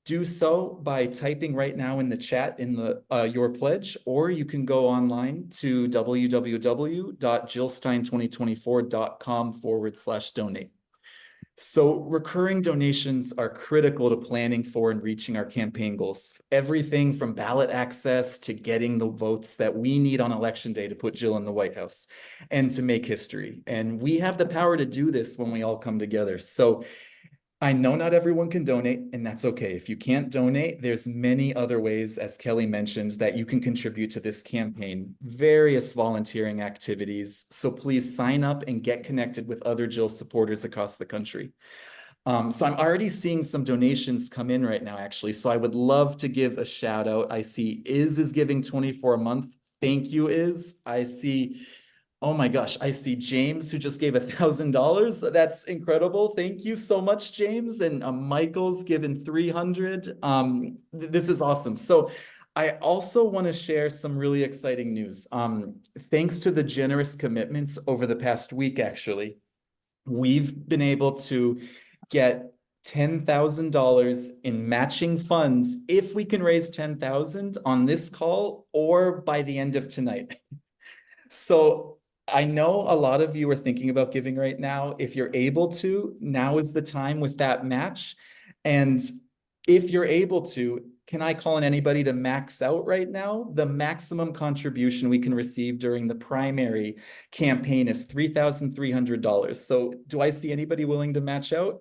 do so by typing right now in the chat in the your pledge, or you can go online to www.jillstein2024.com/donate. So recurring donations are critical to planning for and reaching our campaign goals. Everything from ballot access to getting the votes that we need on election day to put Jill in the White House and to make history. And we have the power to do this when we all come together. So I know not everyone can donate, and that's okay. If you can't donate, there's many other ways, as Kelly mentioned, that you can contribute to this campaign, various volunteering activities. So please sign up and get connected with other Jill supporters across the country. So I'm already seeing some donations come in right now, actually. So I would love to give a shout out. I see is giving $24 a month. Thank you, I see. Oh my gosh, I see James who just gave $1,000. That's incredible. Thank you so much, James. And Michael's given 300. This is awesome. So I also want to share some really exciting news. Thanks to the generous commitments over the past week, actually, we've been able to get $10,000 in matching funds if we can raise 10,000 on this call or by the end of tonight. So I know a lot of you are thinking about giving right now. If you're able to, now is the time with that match. And if you're able to, can I call on anybody to max out right now? The maximum contribution we can receive during the primary campaign is $3,300. So do I see anybody willing to match out?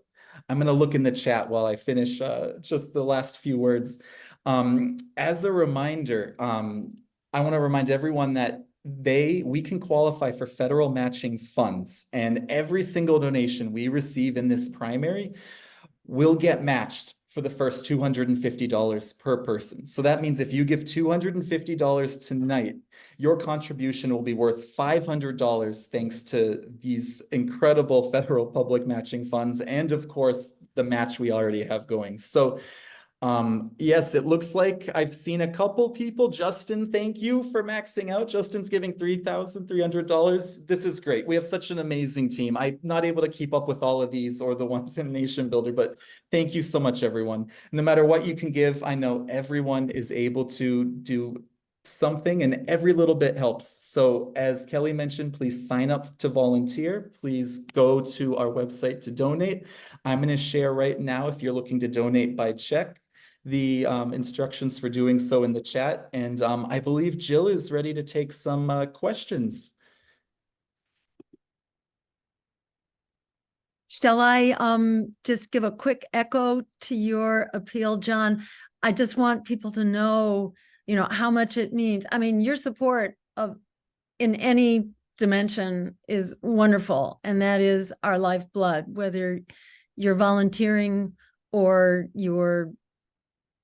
I'm going to look in the chat while I finish just the last few words. As a reminder, I want to remind everyone that we can qualify for federal matching funds, and every single donation we receive in this primary will get matched for the first $250 per person. So that means if you give $250 tonight, your contribution will be worth $500 thanks to these incredible federal public matching funds and, of course, the match we already have going. So yes, it looks like I've seen a couple people. Justin, thank you for maxing out. Justin's giving $3,300. This is great. We have such an amazing team. I'm not able to keep up with all of these or the ones in Nation Builder, but thank you so much, everyone. No matter what you can give, I know everyone is able to do something and every little bit helps. So as Kelly mentioned, please sign up to volunteer. Please go to our website to donate. I'm going to share right now, if you're looking to donate by check, the instructions for doing so in the chat. And I believe Jill is ready to take some questions. Shall I just give a quick echo to your appeal, John? I just want people to know, how much it means. I mean, your support in any dimension is wonderful, and that is our lifeblood, whether you're volunteering or you're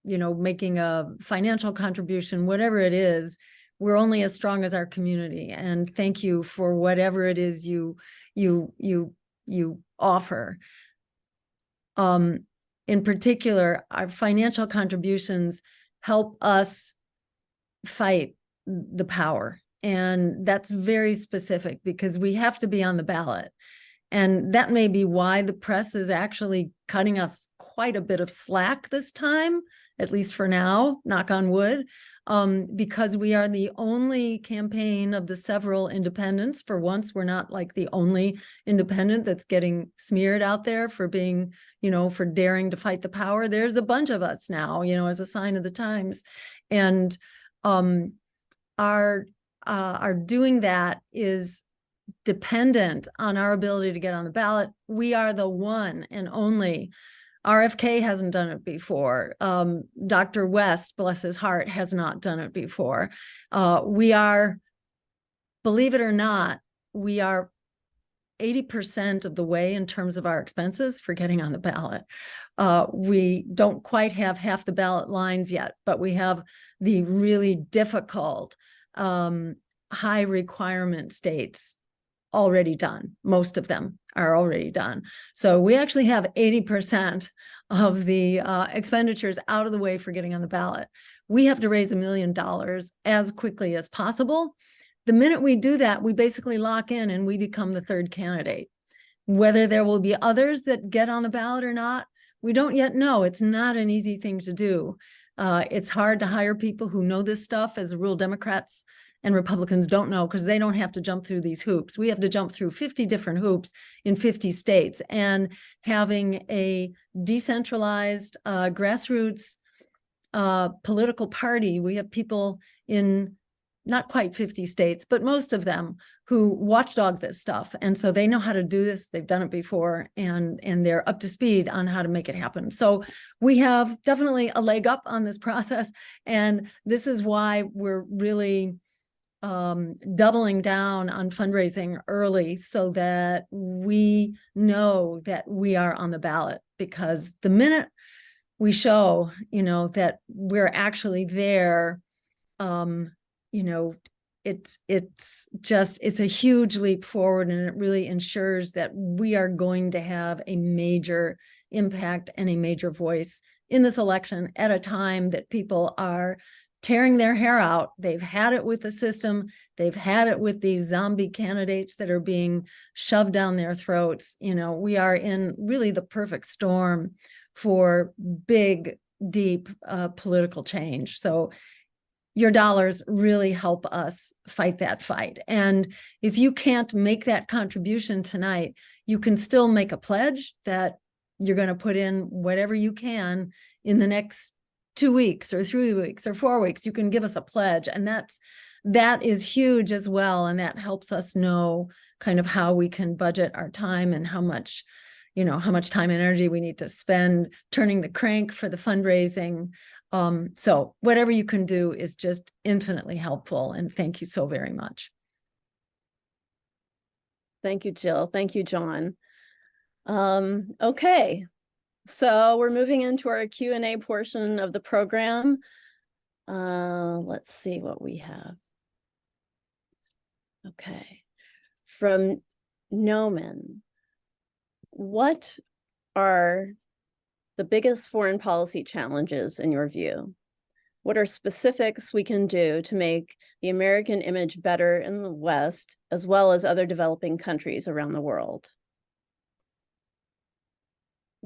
making a financial contribution, whatever it is, we're only as strong as our community. And thank you for whatever it is you offer. In particular, our financial contributions help us fight the power. And that's very specific because we have to be on the ballot. And that may be why the press is actually cutting us quite a bit of slack this time, at least for now, knock on wood, because we are the only campaign of the several independents. For once, we're not like the only independent that's getting smeared out there for being, for daring to fight the power. There's a bunch of us now, as a sign of the times. And our doing that is dependent on our ability to get on the ballot. We are the one and only. RFK hasn't done it before. Dr. West, bless his heart, has not done it before. We are, believe it or not, we are 80% of the way in terms of our expenses for getting on the ballot. We don't quite have half the ballot lines yet, but we have the really difficult high requirement states already done. Most of them are already done. So we actually have 80% of the expenditures out of the way for getting on the ballot. We have to raise $1 million as quickly as possible. The minute we do that, we basically lock in and we become the third candidate. Whether there will be others that get on the ballot or not, we don't yet know. It's not an easy thing to do. It's hard to hire people who know this stuff, as real Democrats and Republicans don't know, because they don't have to jump through these hoops. We have to jump through 50 different hoops in 50 states, and having a decentralized grassroots political party. We have people in not quite 50 states, but most of them who watchdog this stuff. And so they know how to do this. They've done it before, and they're up to speed on how to make it happen. So we have definitely a leg up on this process. And this is why we're really doubling down on fundraising early, so that we know that we are on the ballot. Because the minute we show, that we're actually there, it's a huge leap forward, and it really ensures that we are going to have a major impact and a major voice in this election at a time that people are tearing their hair out. They've had it with the system. They've had it with these zombie candidates that are being shoved down their throats. You know, we are in really the perfect storm for big, deep political change. So your dollars really help us fight that fight. And if you can't make that contribution tonight, you can still make a pledge that you're going to put in whatever you can in the next 2 weeks or 3 weeks or 4 weeks. You can give us a pledge, and that is huge as well. And that helps us know kind of how we can budget our time and how much time and energy we need to spend turning the crank for the fundraising. So whatever you can do is just infinitely helpful. And thank you so very much. Thank you, Jill. Thank you, John. Okay, so we're moving into our Q&A portion of the program. Let's see what we have. Okay, from Noman, what are the biggest foreign policy challenges in your view? What are specifics we can do to make the American image better in the West, as well as other developing countries around the world?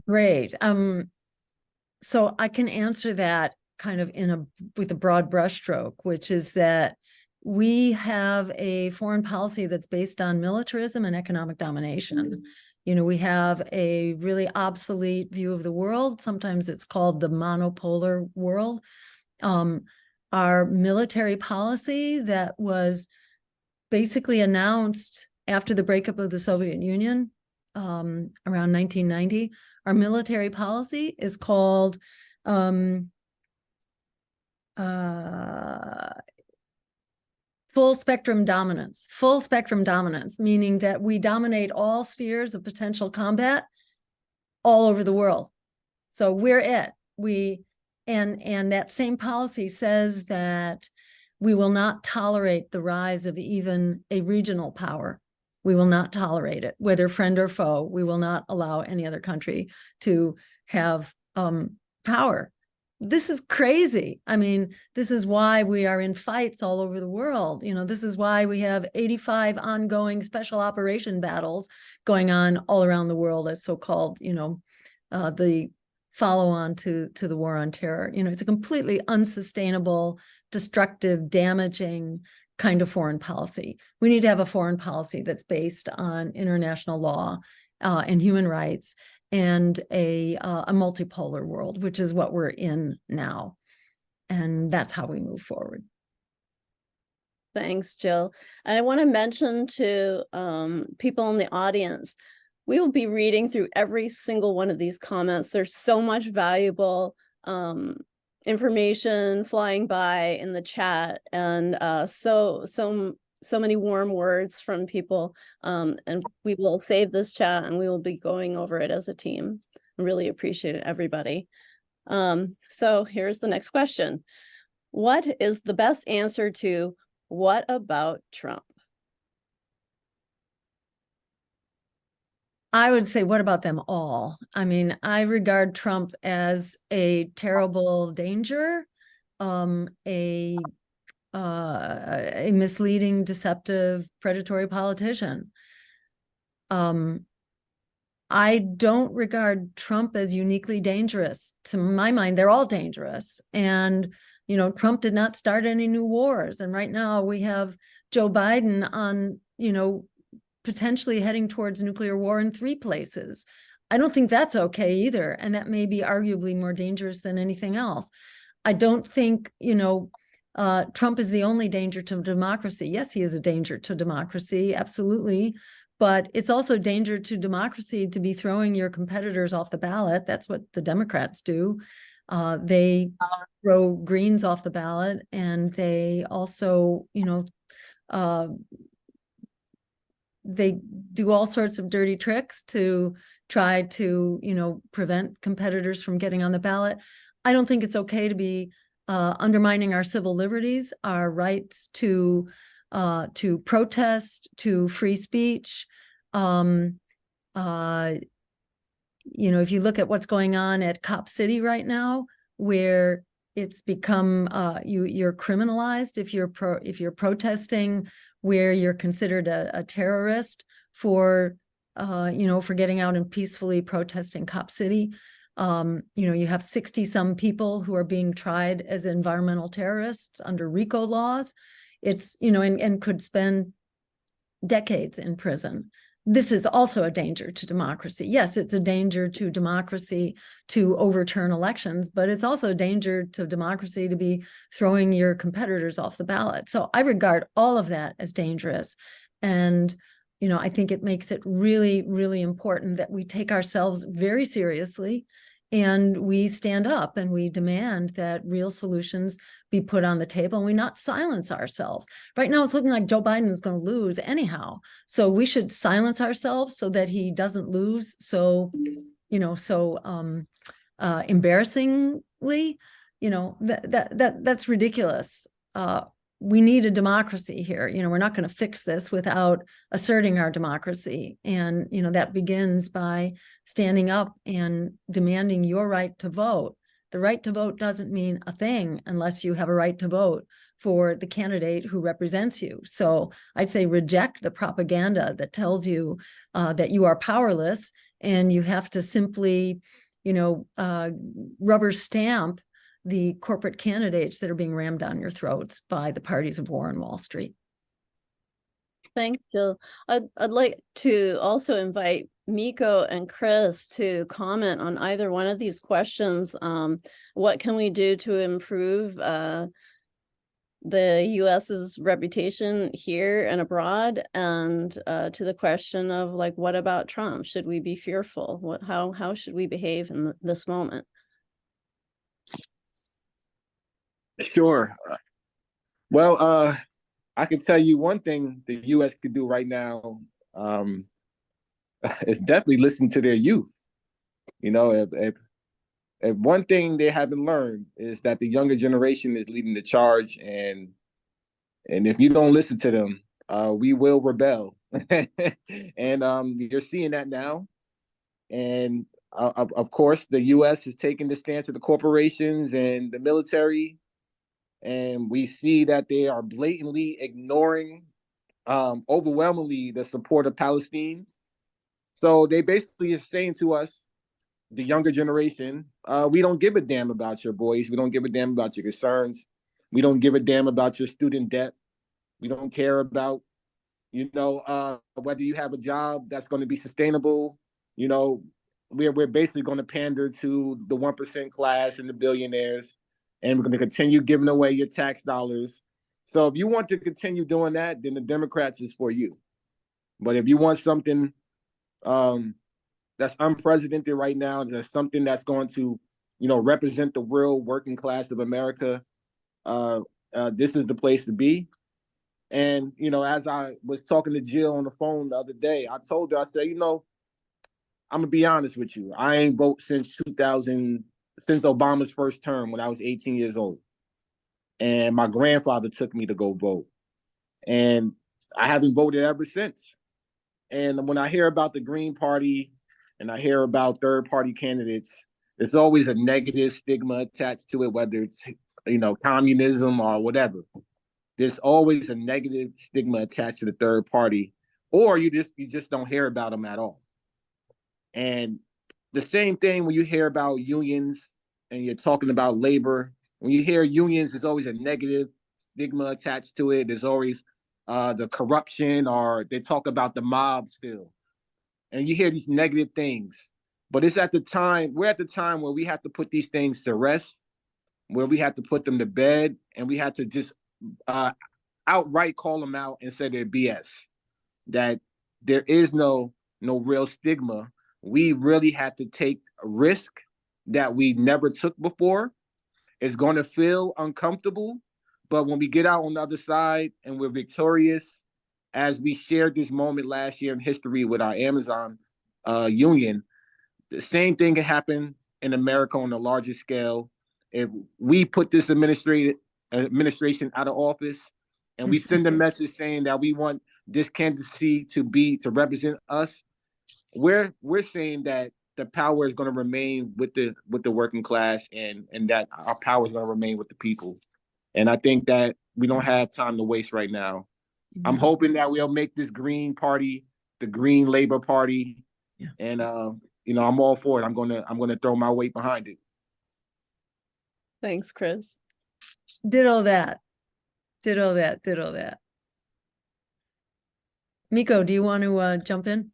Great. So I can answer that kind of with a broad brushstroke, which is that we have a foreign policy that's based on militarism and economic domination. You know, we have a really obsolete view of the world. Sometimes it's called the monopolar world. Our military policy that was basically announced after the breakup of the Soviet Union around 1990, our military policy is called full spectrum dominance, meaning that we dominate all spheres of potential combat all over the world. So we're it. And that same policy says that we will not tolerate the rise of even a regional power. We will not tolerate it, whether friend or foe. We will not allow any other country to have power. This is crazy. I mean, this is why we are in fights all over the world. You know, this is why we have 85 ongoing special operation battles going on all around the world as so-called, the follow-on to the war on terror. You know, it's a completely unsustainable, destructive, damaging kind of foreign policy. We need to have a foreign policy that's based on international law and human rights and a multipolar world, which is what we're in now. And that's how we move forward. Thanks, Jill. And I want to mention to people in the audience, we will be reading through every single one of these comments. There's so much valuable information flying by in the chat, and so many warm words from people, and we will save this chat and we will be going over it as a team. I really appreciate it, everybody. So here's the next question. What is the best answer to what about Trump? I would say, what about them all? I mean, I regard Trump as a terrible danger, a misleading, deceptive, predatory politician. I don't regard Trump as uniquely dangerous. To my mind, they're all dangerous. And, Trump did not start any new wars. And right now we have Joe Biden on, potentially heading towards nuclear war in 3 places. I don't think that's okay either. And that may be arguably more dangerous than anything else. I don't think, Trump is the only danger to democracy. Yes, he is a danger to democracy, absolutely. But it's also a danger to democracy to be throwing your competitors off the ballot. That's what the Democrats do. They throw Greens off the ballot, and they also, they do all sorts of dirty tricks to try to, prevent competitors from getting on the ballot. I don't think it's okay to be undermining our civil liberties, our rights to protest, to free speech. If you look at what's going on at Cop City right now, where it's become you're criminalized if you're protesting where you're considered a terrorist for for getting out and peacefully protesting Cop City. You have 60 some people who are being tried as environmental terrorists under RICO laws. It's and could spend decades in prison. This is also a danger to democracy. Yes, it's a danger to democracy to overturn elections, but it's also a danger to democracy to be throwing your competitors off the ballot. So I regard all of that as dangerous. And, I think it makes it really, really important that we take ourselves very seriously and we stand up and we demand that real solutions be put on the table and we not silence ourselves. Right now, it's looking like Joe Biden is going to lose anyhow. So we should silence ourselves so that he doesn't lose. So, embarrassingly, that's ridiculous. We need a democracy here. We're not going to fix this without asserting our democracy. And, that begins by standing up and demanding your right to vote. The right to vote doesn't mean a thing unless you have a right to vote for the candidate who represents you. So I'd say reject the propaganda that tells you that you are powerless and you have to simply, rubber stamp the corporate candidates that are being rammed down your throats by the parties of war on Wall Street. Thanks, Jill. I'd like to also invite Miko and Chris to comment on either one of these questions. What can we do to improve the US's reputation here and abroad? And to the question of what about Trump? Should we be fearful? How should we behave in this moment? Sure. Well, I can tell you one thing the U.S. could do right now is definitely listen to their youth. If one thing they haven't learned is that the younger generation is leading the charge, and if you don't listen to them, we will rebel. And you're seeing that now. And of course, the U.S. is taking the stance of the corporations and the military. And we see that they are blatantly ignoring overwhelmingly the support of Palestine. So they basically are saying to us, the younger generation, we don't give a damn about your boys. We don't give a damn about your concerns. We don't give a damn about your student debt. We don't care about, whether you have a job that's going to be sustainable. We're basically going to pander to the 1% class and the billionaires. And we're going to continue giving away your tax dollars. So if you want to continue doing that, then the Democrats is for you. But if you want something that's unprecedented right now, there's something that's going to, represent the real working class of America, this is the place to be. And, as I was talking to Jill on the phone the other day, I told her, I said, I'm going to be honest with you. I ain't vote since Obama's first term when I was 18 years old. And my grandfather took me to go vote. And I haven't voted ever since. And when I hear about the Green Party and I hear about third-party candidates, there's always a negative stigma attached to it, whether it's, communism or whatever. There's always a negative stigma attached to the third party, or you just don't hear about them at all. And the same thing when you hear about unions and you're talking about labor. When you hear unions, there's always a negative stigma attached to it. There's always the corruption, or they talk about the mob still. And you hear these negative things. But we're at the time where we have to put these things to rest, where we have to put them to bed, and we have to just outright call them out and say they're BS. That there is no real stigma. We really have to take a risk that we never took before. It's going to feel uncomfortable, but when we get out on the other side and we're victorious, as we shared this moment last year in history with our Amazon union, the same thing can happen in America on a larger scale. If we put this administration out of office and we send a message saying that we want this candidacy to represent us, we're saying that the power is going to remain with the working class, and that our power is going to remain with the people. And I think that we don't have time to waste right now. I'm hoping that we'll make this Green Party the Green Labor Party, and you know, I'm all for it. I'm gonna throw my weight behind it. Thanks, Chris. Ditto that. Ditto that. Ditto that. Miko, do you want to jump in?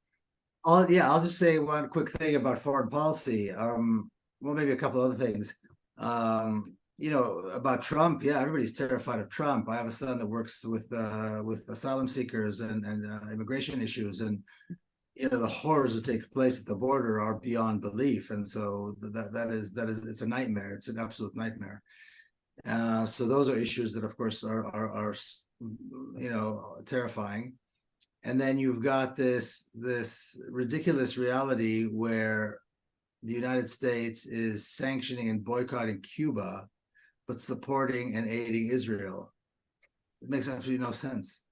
I'll just say one quick thing about foreign policy. Well, maybe a couple other things. You know, about Trump. Yeah, everybody's terrified of Trump. I have a son that works with asylum seekers and immigration issues, and you know, the horrors that take place at the border are beyond belief. And so that is it's a nightmare. It's an absolute nightmare. So those are issues that, of course, are you know, terrifying. And then you've got this ridiculous reality where the United States is sanctioning and boycotting Cuba, but supporting and aiding Israel. It makes absolutely no sense.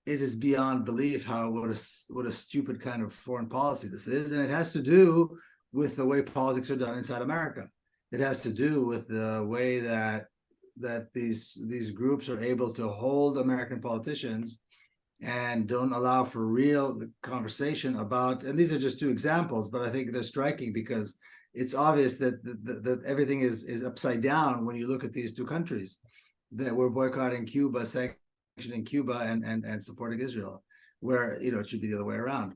It is beyond belief what a stupid kind of foreign policy this is, and it has to do with the way politics are done inside America. It has to do with the way that these groups are able to hold American politicians and don't allow for real conversation about, and these are just two examples, but I think they're striking because it's obvious that everything is upside down when you look at these two countries, that we're boycotting Cuba, sanctioning Cuba, and supporting Israel, where, you know, it should be the other way around.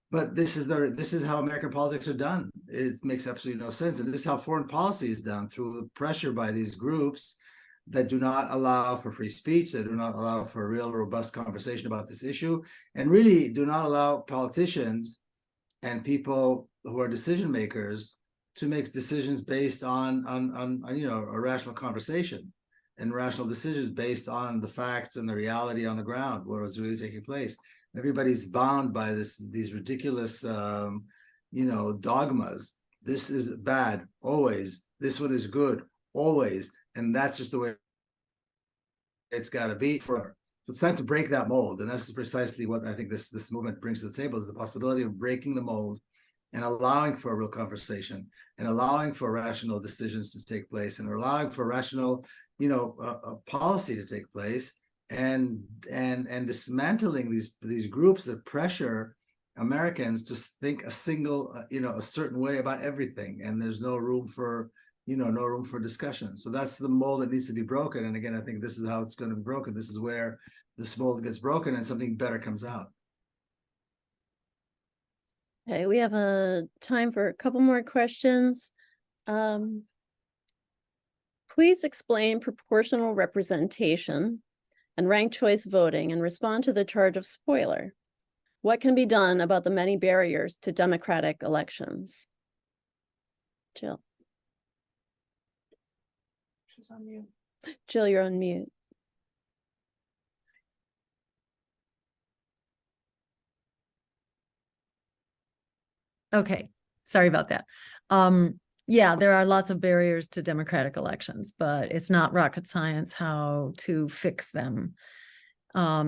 But this is how American politics are done. It makes absolutely no sense. And this is how foreign policy is done, through pressure by these groups that do not allow for free speech, that do not allow for a real robust conversation about this issue, and really do not allow politicians and people who are decision makers to make decisions based on you know, a rational conversation and rational decisions based on the facts and the reality on the ground, what is really taking place. Everybody's bound by these ridiculous you know, dogmas. This is bad always. This one is good always. And that's just the way it's got to be forever. So it's time to break that mold. And that's precisely what I think this movement brings to the table, is the possibility of breaking the mold and allowing for a real conversation, and allowing for rational decisions to take place, and allowing for rational, you know, policy to take place, and dismantling these groups that pressure Americans to think a single, you know, a certain way about everything, and there's no room for, you know, no room for discussion. So that's the mold that needs to be broken. And again, I think this is how it's going to be broken. This is where this mold gets broken and something better comes out. Okay, we have time for a couple more questions. Please explain proportional representation and ranked choice voting and respond to the charge of spoiler. What can be done about the many barriers to democratic elections? Jill. She's on mute. Jill, you're on mute. Okay, sorry about that. Yeah, there are lots of barriers to democratic elections, but it's not rocket science how to fix them. Let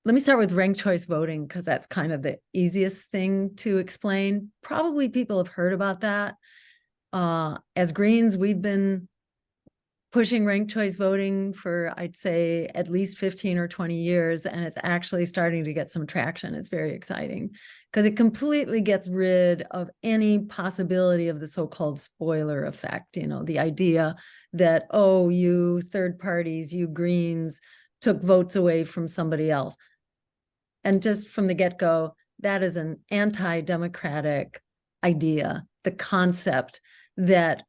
me start with ranked choice voting, because that's kind of the easiest thing to explain. Probably people have heard about that. As Greens, we've been pushing ranked choice voting for, I'd say, at least 15 or 20 years, and it's actually starting to get some traction. It's very exciting because it completely gets rid of any possibility of the so-called spoiler effect. You know, the idea that, oh, you third parties, you Greens took votes away from somebody else. And just from the get-go, that is an anti-democratic idea, the concept that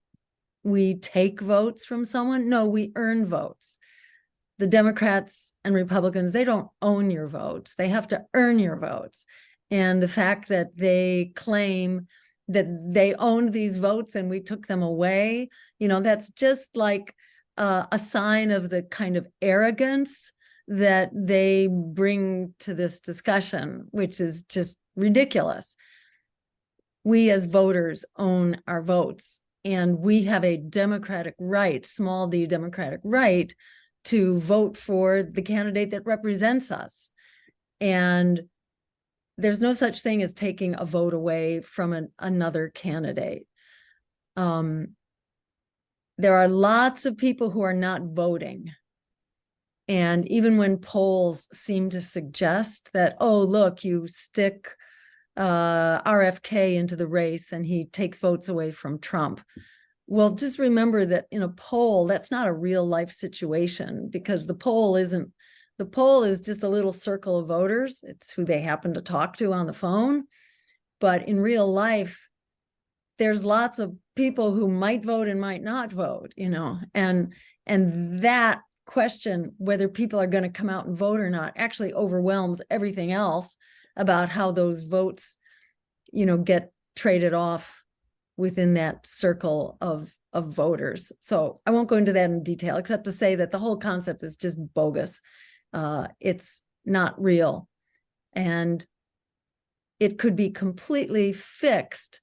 we take votes from someone. No, we earn votes. The Democrats and Republicans, they don't own your votes. They have to earn your votes. And the fact that they claim that they owned these votes and we took them away, you know, that's just like a sign of the kind of arrogance that they bring to this discussion, which is just ridiculous. We as voters own our votes, and we have a democratic right, small d democratic right, to vote for the candidate that represents us. And there's no such thing as taking a vote away from another candidate. There are lots of people who are not voting. And even when polls seem to suggest that, oh, look, you stick RFK into the race and he takes votes away from Trump. Well, just remember that in a poll, that's not a real life situation, because the poll is just a little circle of voters. It's who they happen to talk to on the phone. But in real life, there's lots of people who might vote and might not vote, and that question, whether people are going to come out and vote or not, actually overwhelms everything else about how those votes, get traded off within that circle of voters. So I won't go into that in detail, except to say that the whole concept is just bogus. It's not real. And it could be completely fixed.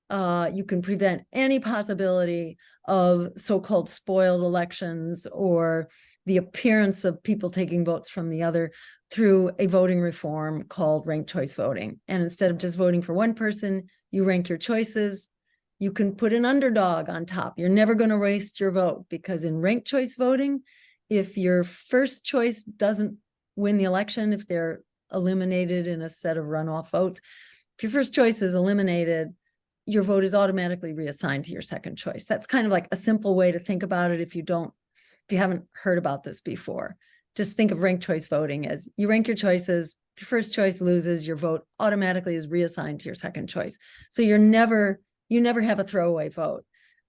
You can prevent any possibility of so-called spoiled elections or the appearance of people taking votes from the other through a voting reform called ranked choice voting. And instead of just voting for one person, you rank your choices. You can put an underdog on top. You're never going to waste your vote, because in ranked choice voting, if your first choice doesn't win the election, if they're eliminated in a set of runoff votes, if your first choice is eliminated, your vote is automatically reassigned to your second choice. That's kind of like a simple way to think about it if you haven't heard about this before. Just think of ranked choice voting as you rank your choices. If your first choice loses, your vote automatically is reassigned to your second choice. So you never have a throwaway vote.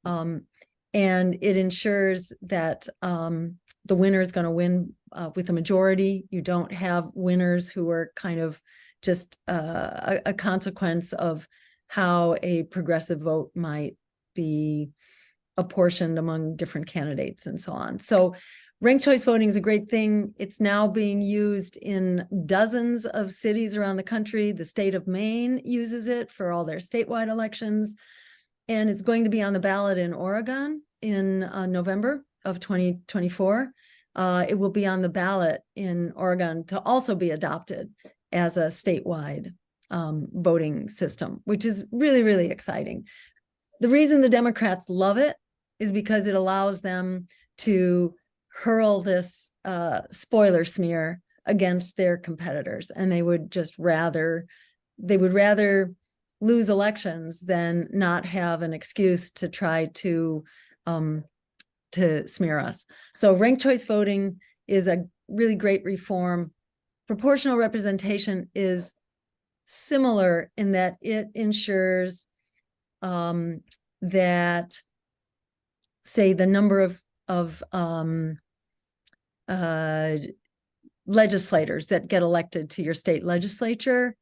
And it ensures that the winner is going to win with a majority. You don't have winners who are kind of just a consequence of how a progressive vote might be apportioned among different candidates and so on. So ranked choice voting is a great thing. It's now being used in dozens of cities around the country. The state of Maine uses it for all their statewide elections. And it's going to be on the ballot in Oregon in November of 2024. It will be on the ballot in Oregon to also be adopted as a statewide voting system, which is really, really exciting. The reason the Democrats love it is because it allows them to hurl this spoiler smear against their competitors, and they would rather lose elections than not have an excuse to try to smear us. So ranked choice voting is a really great reform. Proportional representation is similar in that it ensures that, say, the number of legislators that get elected to your state legislature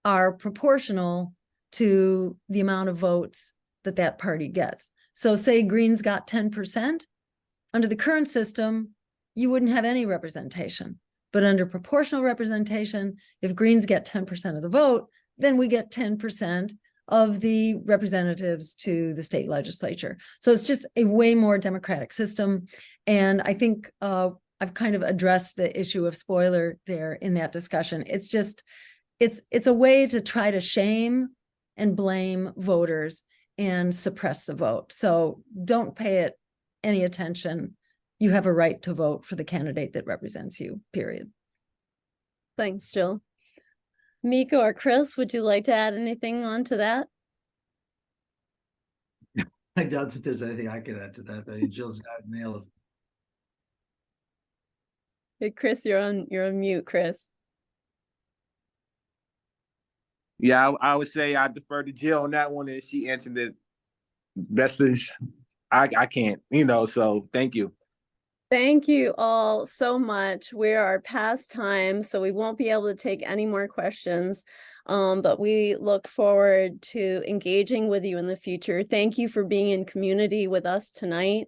are proportional to the amount of votes that party gets. So say Greens got 10%, under the current system, you wouldn't have any representation. But under proportional representation, if Greens get 10% of the vote, then we get 10% of the representatives to the state legislature. So it's just a way more democratic system. And I think I've kind of addressed the issue of spoiler there in that discussion. It's just, it's a way to try to shame and blame voters and suppress the vote. So don't pay it any attention. You have a right to vote for the candidate that represents you, period. Thanks, Jill. Miko or Chris, would you like to add anything on to that? I doubt that there's anything I can add to that. Jill's got it nailed. Hey, Chris, you're on mute, Chris. Yeah, I would say I defer to Jill on that one, and she answered it best as I can't, so thank you. Thank you all so much. We are past time, so we won't be able to take any more questions, but we look forward to engaging with you in the future. Thank you for being in community with us tonight.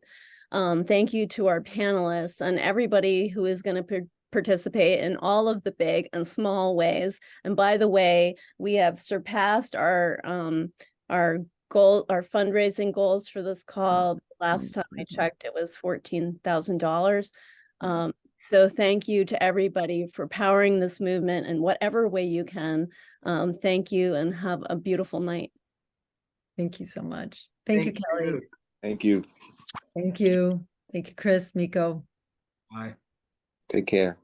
Thank you to our panelists and everybody who is going to participate in all of the big and small ways. And by the way, we have surpassed our fundraising goals for this call. Last time I checked, it was $14,000. So thank you to everybody for powering this movement in whatever way you can. Thank you and have a beautiful night. Thank you so much. Thank you, Kelly. Thank you. Thank you. Thank you, Chris, Miko. Bye. Take care.